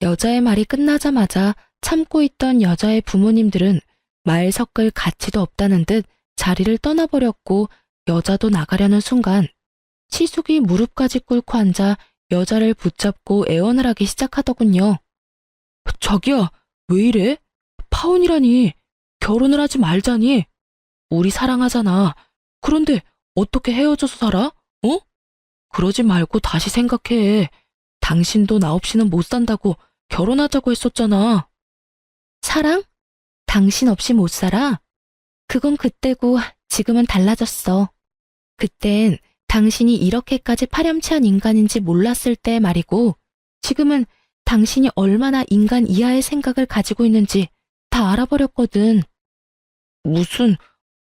여자의 말이 끝나자마자 참고 있던 여자의 부모님들은 말 섞을 가치도 없다는 듯 자리를 떠나버렸고 여자도 나가려는 순간 시숙이 무릎까지 꿇고 앉아 여자를 붙잡고 애원을 하기 시작하더군요. 자기야, 왜 이래? 파혼이라니. 결혼을 하지 말자니. 우리 사랑하잖아. 그런데 어떻게 헤어져서 살아? 어? 그러지 말고 다시 생각해. 당신도 나 없이는 못 산다고 결혼하자고 했었잖아. 사랑? 당신 없이 못 살아? 그건 그때고 지금은 달라졌어. 그땐 당신이 이렇게까지 파렴치한 인간인지 몰랐을 때 말이고 지금은 당신이 얼마나 인간 이하의 생각을 가지고 있는지 다 알아버렸거든. 무슨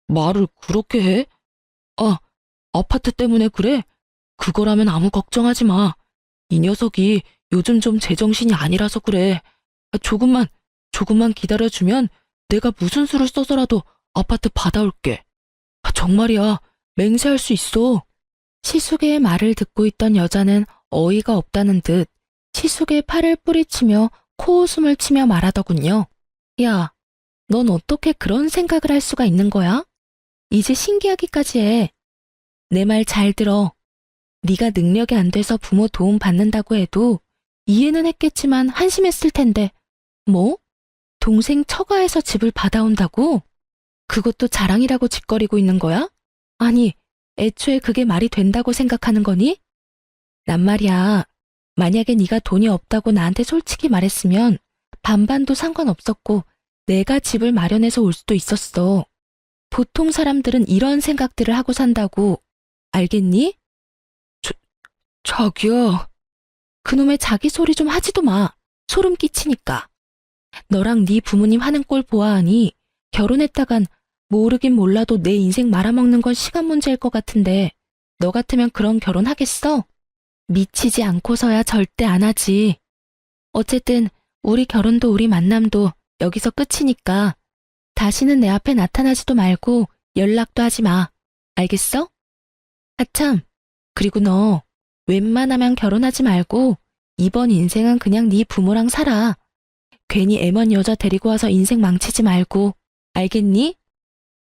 말을 그렇게 해? 아, 아파트 때문에 그래? 그거라면 아무 걱정하지 마. 이 녀석이 요즘 좀 제정신이 아니라서 그래. 조금만 기다려주면 내가 무슨 수를 써서라도 아파트 받아올게. 정말이야, 맹세할 수 있어. 시숙의 말을 듣고 있던 여자는 어이가 없다는 듯 시숙의 팔을 뿌리치며 코웃음을 치며 말하더군요. 야, 넌 어떻게 그런 생각을 할 수가 있는 거야? 이제 신기하기까지 해. 내 말 잘 들어. 네가 능력이 안 돼서 부모 도움 받는다고 해도 이해는 했겠지만 한심했을 텐데 뭐? 동생 처가에서 집을 받아온다고? 그것도 자랑이라고 짓거리고 있는 거야? 아니, 애초에 그게 말이 된다고 생각하는 거니? 난 말이야, 만약에 네가 돈이 없다고 나한테 솔직히 말했으면 반반도 상관없었고 내가 집을 마련해서 올 수도 있었어. 보통 사람들은 이런 생각들을 하고 산다고. 알겠니? 자기야. 그놈의 자기 소리 좀 하지도 마. 소름 끼치니까. 너랑 네 부모님 하는 꼴 보아하니 결혼했다간 모르긴 몰라도 내 인생 말아먹는 건 시간 문제일 것 같은데 너 같으면 그런 결혼 하겠어? 미치지 않고서야 절대 안 하지. 어쨌든 우리 결혼도 우리 만남도 여기서 끝이니까 다시는 내 앞에 나타나지도 말고 연락도 하지 마. 알겠어? 아참, 그리고 너 웬만하면 결혼하지 말고 이번 인생은 그냥 네 부모랑 살아. 괜히 애먼 여자 데리고 와서 인생 망치지 말고. 알겠니?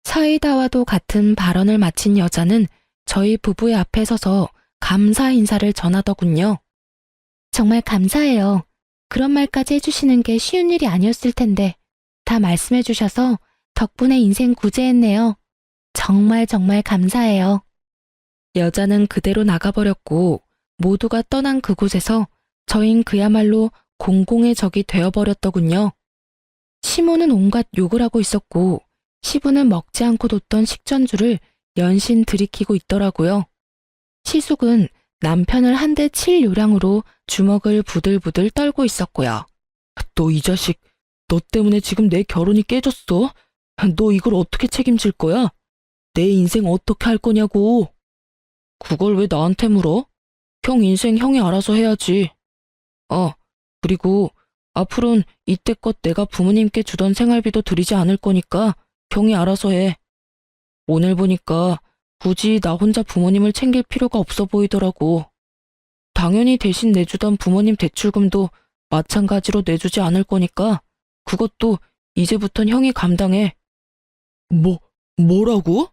사이다와도 같은 발언을 마친 여자는 저희 부부의 앞에 서서 감사 인사를 전하더군요. 정말 감사해요. 그런 말까지 해주시는 게 쉬운 일이 아니었을 텐데 다 말씀해 주셔서 덕분에 인생 구제했네요. 정말 감사해요. 여자는 그대로 나가버렸고 모두가 떠난 그곳에서 저흰 그야말로 공공의 적이 되어버렸더군요. 시모는 온갖 욕을 하고 있었고 시부는 먹지 않고 뒀던 식전주를 연신 들이키고 있더라고요. 시숙은 남편을 한 대 칠 요량으로 주먹을 부들부들 떨고 있었고요. 너 이 자식, 너 때문에 지금 내 결혼이 깨졌어? 너 이걸 어떻게 책임질 거야? 내 인생 어떻게 할 거냐고. 그걸 왜 나한테 물어? 형 인생 형이 알아서 해야지. 그리고 앞으론 이때껏 내가 부모님께 주던 생활비도 드리지 않을 거니까 형이 알아서 해. 오늘 보니까 굳이 나 혼자 부모님을 챙길 필요가 없어 보이더라고. 당연히 대신 내주던 부모님 대출금도 마찬가지로 내주지 않을 거니까 그것도 이제부턴 형이 감당해. 뭐라고?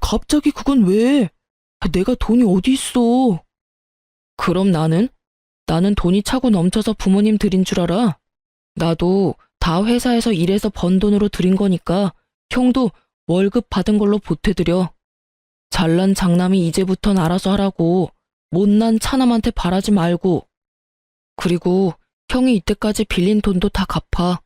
갑자기 그건 왜? 내가 돈이 어디 있어? 그럼 나는 돈이 차고 넘쳐서 부모님 드린 줄 알아. 나도 다 회사에서 일해서 번 돈으로 드린 거니까 형도 월급 받은 걸로 보태드려. 잘난 장남이 이제부턴 알아서 하라고. 못난 차남한테 바라지 말고. 그리고 형이 이때까지 빌린 돈도 다 갚아.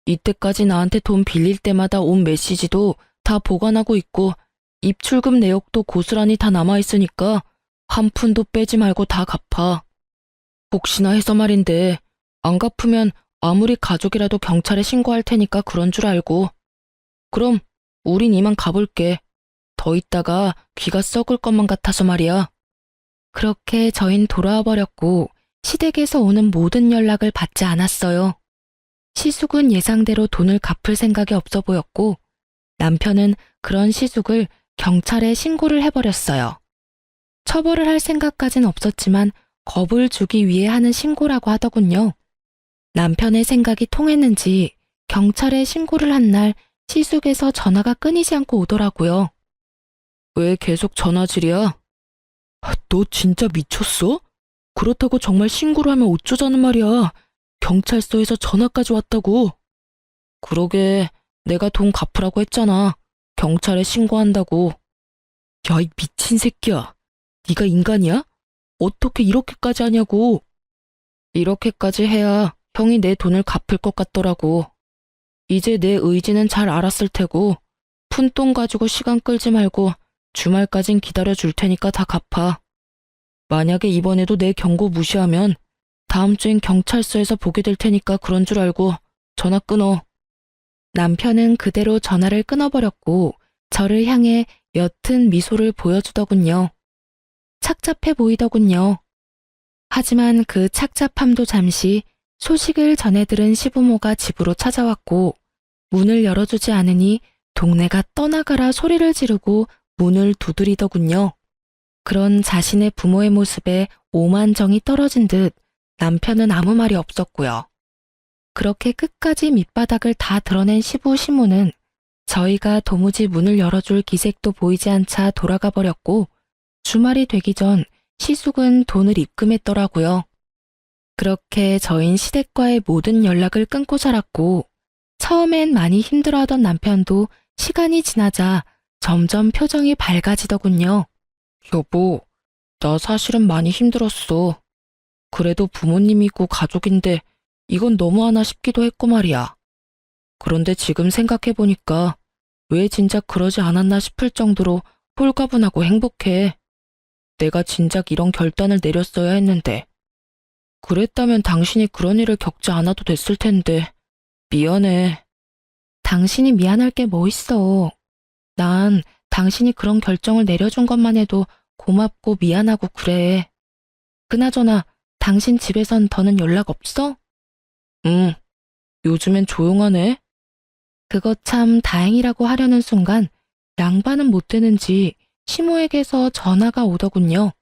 이때까지 나한테 돈 빌릴 때마다 온 메시지도 다 보관하고 있고 입출금 내역도 고스란히 다 남아있으니까 한 푼도 빼지 말고 다 갚아. 혹시나 해서 말인데 안 갚으면 아무리 가족이라도 경찰에 신고할 테니까 그런 줄 알고. 그럼 우린 이만 가볼게. 더 있다가 귀가 썩을 것만 같아서 말이야. 그렇게 저흰 돌아와 버렸고 시댁에서 오는 모든 연락을 받지 않았어요. 시숙은 예상대로 돈을 갚을 생각이 없어 보였고 남편은 그런 시숙을 경찰에 신고를 해버렸어요. 처벌을 할 생각까진 없었지만 겁을 주기 위해 하는 신고라고 하더군요. 남편의 생각이 통했는지 경찰에 신고를 한 날 시숙에서 전화가 끊이지 않고 오더라고요. 왜 계속 전화질이야? 너 진짜 미쳤어? 그렇다고 정말 신고를 하면 어쩌자는 말이야. 경찰서에서 전화까지 왔다고. 그러게, 내가 돈 갚으라고 했잖아. 경찰에 신고한다고. 야, 이 미친 새끼야. 네가 인간이야? 어떻게 이렇게까지 하냐고. 이렇게까지 해야 형이 내 돈을 갚을 것 같더라고. 이제 내 의지는 잘 알았을 테고 푼돈 가지고 시간 끌지 말고 주말까진 기다려줄 테니까 다 갚아. 만약에 이번에도 내 경고 무시하면 다음 주엔 경찰서에서 보게 될 테니까 그런 줄 알고 전화 끊어. 남편은 그대로 전화를 끊어버렸고 저를 향해 옅은 미소를 보여주더군요. 착잡해 보이더군요. 하지만 그 착잡함도 잠시 소식을 전해 들은 시부모가 집으로 찾아왔고 문을 열어주지 않으니 동네가 떠나가라 소리를 지르고 문을 두드리더군요. 그런 자신의 부모의 모습에 오만정이 떨어진 듯 남편은 아무 말이 없었고요. 그렇게 끝까지 밑바닥을 다 드러낸 시부 시모는 저희가 도무지 문을 열어줄 기색도 보이지 않자 돌아가 버렸고 주말이 되기 전 시숙은 돈을 입금했더라고요. 그렇게 저흰 시댁과의 모든 연락을 끊고 살았고 처음엔 많이 힘들어하던 남편도 시간이 지나자 점점 표정이 밝아지더군요. 여보, 나 사실은 많이 힘들었어. 그래도 부모님이고 가족인데 이건 너무하나 싶기도 했고 말이야. 그런데 지금 생각해보니까 왜 진작 그러지 않았나 싶을 정도로 홀가분하고 행복해. 내가 진작 이런 결단을 내렸어야 했는데. 그랬다면 당신이 그런 일을 겪지 않아도 됐을 텐데. 미안해. 당신이 미안할 게 뭐 있어. 난 당신이 그런 결정을 내려준 것만 해도 고맙고 미안하고 그래. 그나저나 당신 집에선 더는 연락 없어? 응, 요즘엔 조용하네. 그거 참 다행이라고 하려는 순간 양반은 못 되는지 시모에게서 전화가 오더군요.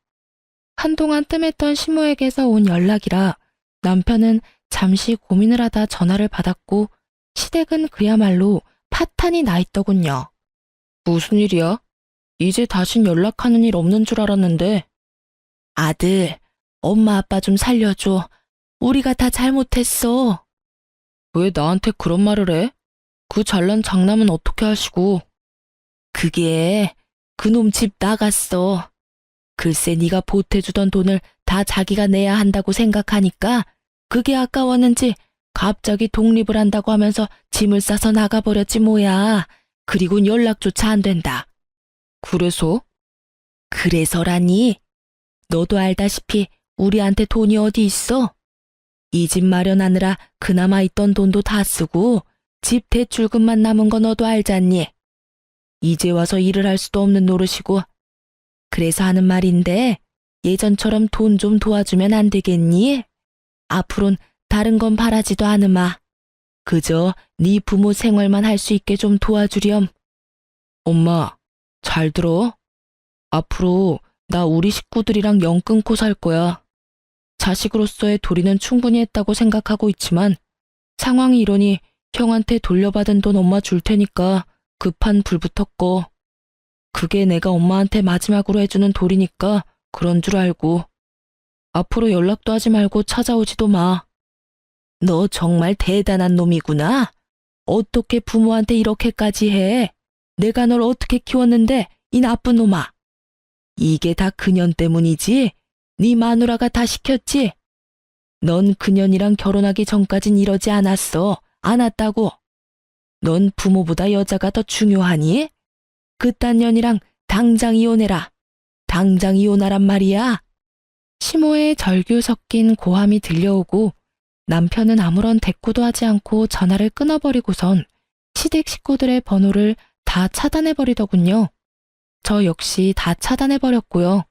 한동안 뜸했던 시모에게서 온 연락이라 남편은 잠시 고민을 하다 전화를 받았고 시댁은 그야말로 파탄이 나 있더군요. 무슨 일이야? 이제 다신 연락하는 일 없는 줄 알았는데. 아들, 엄마 아빠 좀 살려줘. 우리가 다 잘못했어. 왜 나한테 그런 말을 해? 그 잘난 장남은 어떻게 하시고? 그게 그놈 집 나갔어. 글쎄 네가 보태주던 돈을 다 자기가 내야 한다고 생각하니까 그게 아까웠는지 갑자기 독립을 한다고 하면서 짐을 싸서 나가버렸지 뭐야. 그리곤 연락조차 안 된다. 그래서? 그래서라니? 너도 알다시피 우리한테 돈이 어디 있어? 이 집 마련하느라 그나마 있던 돈도 다 쓰고 집 대출금만 남은 거 너도 알잖니? 이제 와서 일을 할 수도 없는 노릇이고. 그래서 하는 말인데 예전처럼 돈 좀 도와주면 안 되겠니? 앞으론 다른 건 바라지도 않으마. 그저 네 부모 생활만 할 수 있게 좀 도와주렴. 엄마, 잘 들어. 앞으로 나 우리 식구들이랑 영 끊고 살 거야. 자식으로서의 도리는 충분히 했다고 생각하고 있지만 상황이 이러니 형한테 돌려받은 돈 엄마 줄 테니까 급한 불부터 꺼. 그게 내가 엄마한테 마지막으로 해주는 도리니까 그런 줄 알고. 앞으로 연락도 하지 말고 찾아오지도 마. 너 정말 대단한 놈이구나. 어떻게 부모한테 이렇게까지 해? 내가 널 어떻게 키웠는데 이 나쁜 놈아. 이게 다 그년 때문이지? 네 마누라가 다 시켰지? 넌 그년이랑 결혼하기 전까진 이러지 않았어. 않았다고. 넌 부모보다 여자가 더 중요하니? 그딴 년이랑 당장 이혼해라. 당장 이혼하란 말이야. 시모의 절규 섞인 고함이 들려오고 남편은 아무런 대꾸도 하지 않고 전화를 끊어버리고선 시댁 식구들의 번호를 다 차단해버리더군요. 저 역시 다 차단해버렸고요.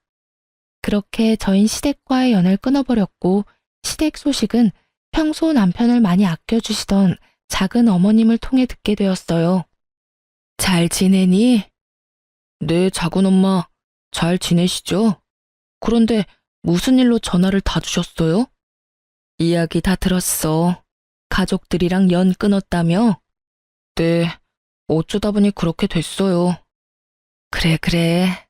그렇게 저흰 시댁과의 연을 끊어버렸고 시댁 소식은 평소 남편을 많이 아껴주시던 작은 어머님을 통해 듣게 되었어요. 잘 지내니? 네, 작은 엄마. 잘 지내시죠? 그런데 무슨 일로 전화를 다 주셨어요? 이야기 다 들었어. 가족들이랑 연 끊었다며? 네, 어쩌다 보니 그렇게 됐어요. 그래.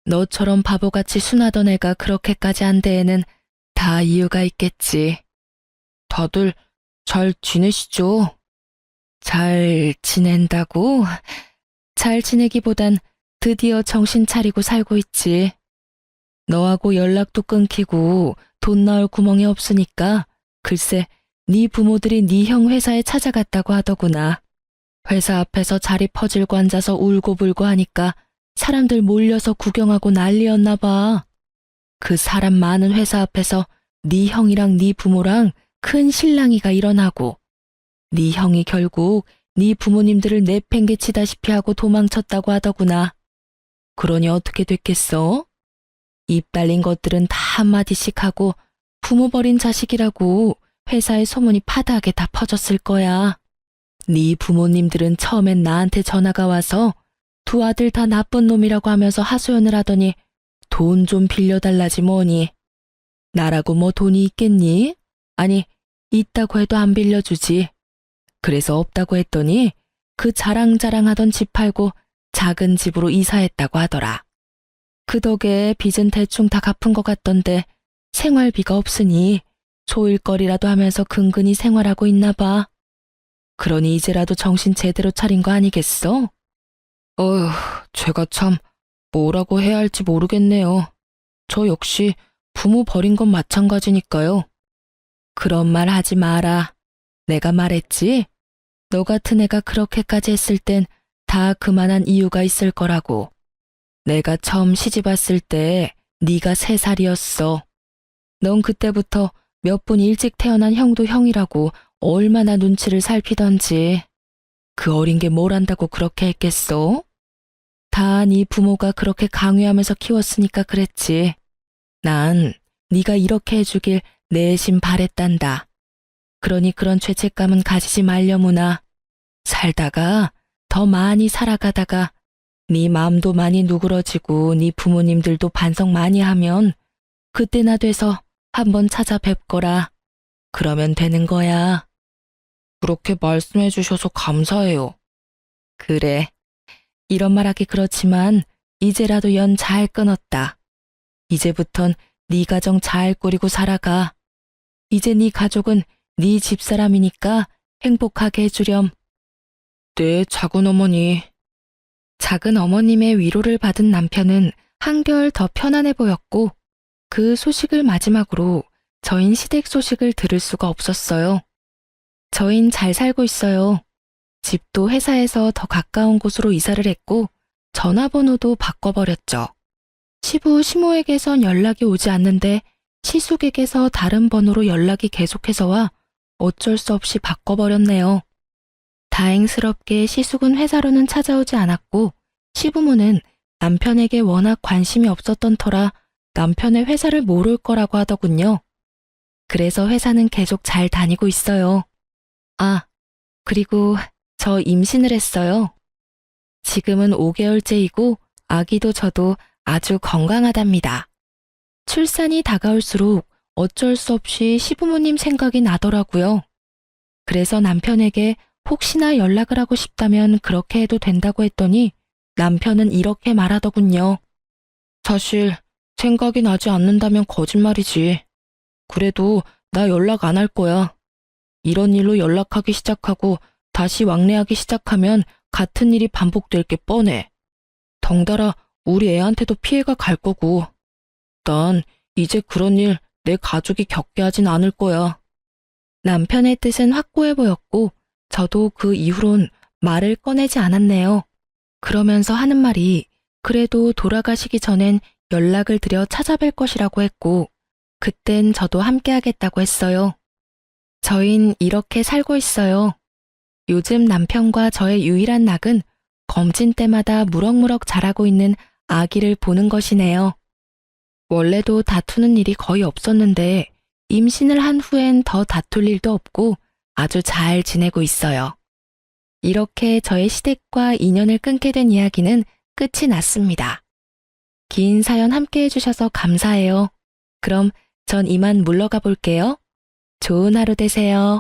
너처럼 바보같이 순하던 애가 그렇게까지 한 데에는 다 이유가 있겠지. 다들 잘 지내시죠? 잘 지낸다고? 잘 지내기보단 드디어 정신 차리고 살고 있지. 너하고 연락도 끊기고 돈 나올 구멍이 없으니까 글쎄 네 부모들이 네 형 회사에 찾아갔다고 하더구나. 회사 앞에서 자리 퍼질고 앉아서 울고불고 하니까 사람들 몰려서 구경하고 난리였나 봐. 그 사람 많은 회사 앞에서 네 형이랑 네 부모랑 큰 실랑이가 일어나고 네 형이 결국 네 부모님들을 내팽개치다시피 하고 도망쳤다고 하더구나. 그러니 어떻게 됐겠어? 입 달린 것들은 다 한마디씩 하고 부모 버린 자식이라고 회사에 소문이 파다하게 다 퍼졌을 거야. 네 부모님들은 처음엔 나한테 전화가 와서 두 아들 다 나쁜 놈이라고 하면서 하소연을 하더니 돈 좀 빌려달라지 뭐니. 나라고 뭐 돈이 있겠니? 아니, 있다고 해도 안 빌려주지. 그래서 없다고 했더니 그 자랑자랑하던 집 팔고 작은 집으로 이사했다고 하더라. 그 덕에 빚은 대충 다 갚은 것 같던데 생활비가 없으니 조일거리라도 하면서 근근히 생활하고 있나 봐. 그러니 이제라도 정신 제대로 차린 거 아니겠어? 어휴, 제가 참 뭐라고 해야 할지 모르겠네요. 저 역시 부모 버린 건 마찬가지니까요. 그런 말 하지 마라. 내가 말했지? 너 같은 애가 그렇게까지 했을 땐 다 그만한 이유가 있을 거라고. 내가 처음 시집 왔을 때 네가 3살이었어. 넌 그때부터 몇 분 일찍 태어난 형도 형이라고 얼마나 눈치를 살피던지. 그 어린 게 뭘 안다고 그렇게 했겠어? 다 네 부모가 그렇게 강요하면서 키웠으니까 그랬지. 난 네가 이렇게 해주길 내심 바랬단다. 그러니 그런 죄책감은 가지지 말려무나. 살다가 더 많이 살아가다가 네 마음도 많이 누그러지고 네 부모님들도 반성 많이 하면 그때나 돼서 한번 찾아뵙거라. 그러면 되는 거야. 그렇게 말씀해 주셔서 감사해요. 그래. 이런 말하기 그렇지만 이제라도 연 잘 끊었다. 이제부턴 네 가정 잘 꾸리고 살아가. 이제 네 가족은 네 집사람이니까 행복하게 해주렴. 네, 작은 어머니. 작은 어머님의 위로를 받은 남편은 한결 더 편안해 보였고 그 소식을 마지막으로 저흰 시댁 소식을 들을 수가 없었어요. 저흰 잘 살고 있어요. 집도 회사에서 더 가까운 곳으로 이사를 했고 전화번호도 바꿔버렸죠. 시부 시모에게선 연락이 오지 않는데 시숙에게서 다른 번호로 연락이 계속해서 와 어쩔 수 없이 바꿔버렸네요. 다행스럽게 시숙은 회사로는 찾아오지 않았고 시부모는 남편에게 워낙 관심이 없었던 터라 남편의 회사를 모를 거라고 하더군요. 그래서 회사는 계속 잘 다니고 있어요. 아, 그리고 저 임신을 했어요. 지금은 5개월째이고 아기도 저도 아주 건강하답니다. 출산이 다가올수록 어쩔 수 없이 시부모님 생각이 나더라고요. 그래서 남편에게 혹시나 연락을 하고 싶다면 그렇게 해도 된다고 했더니 남편은 이렇게 말하더군요. 사실 생각이 나지 않는다면 거짓말이지. 그래도 나 연락 안 할 거야. 이런 일로 연락하기 시작하고 다시 왕래하기 시작하면 같은 일이 반복될 게 뻔해. 덩달아 우리 애한테도 피해가 갈 거고. 난 이제 그런 일 내 가족이 겪게 하진 않을 거야. 남편의 뜻은 확고해 보였고 저도 그 이후론 말을 꺼내지 않았네요. 그러면서 하는 말이 그래도 돌아가시기 전엔 연락을 드려 찾아뵐 것이라고 했고 그땐 저도 함께 하겠다고 했어요. 저흰 이렇게 살고 있어요. 요즘 남편과 저의 유일한 낙은 검진 때마다 무럭무럭 자라고 있는 아기를 보는 것이네요. 원래도 다투는 일이 거의 없었는데 임신을 한 후엔 더 다툴 일도 없고 아주 잘 지내고 있어요. 이렇게 저의 시댁과 인연을 끊게 된 이야기는 끝이 났습니다. 긴 사연 함께 해주셔서 감사해요. 그럼 전 이만 물러가 볼게요. 좋은 하루 되세요.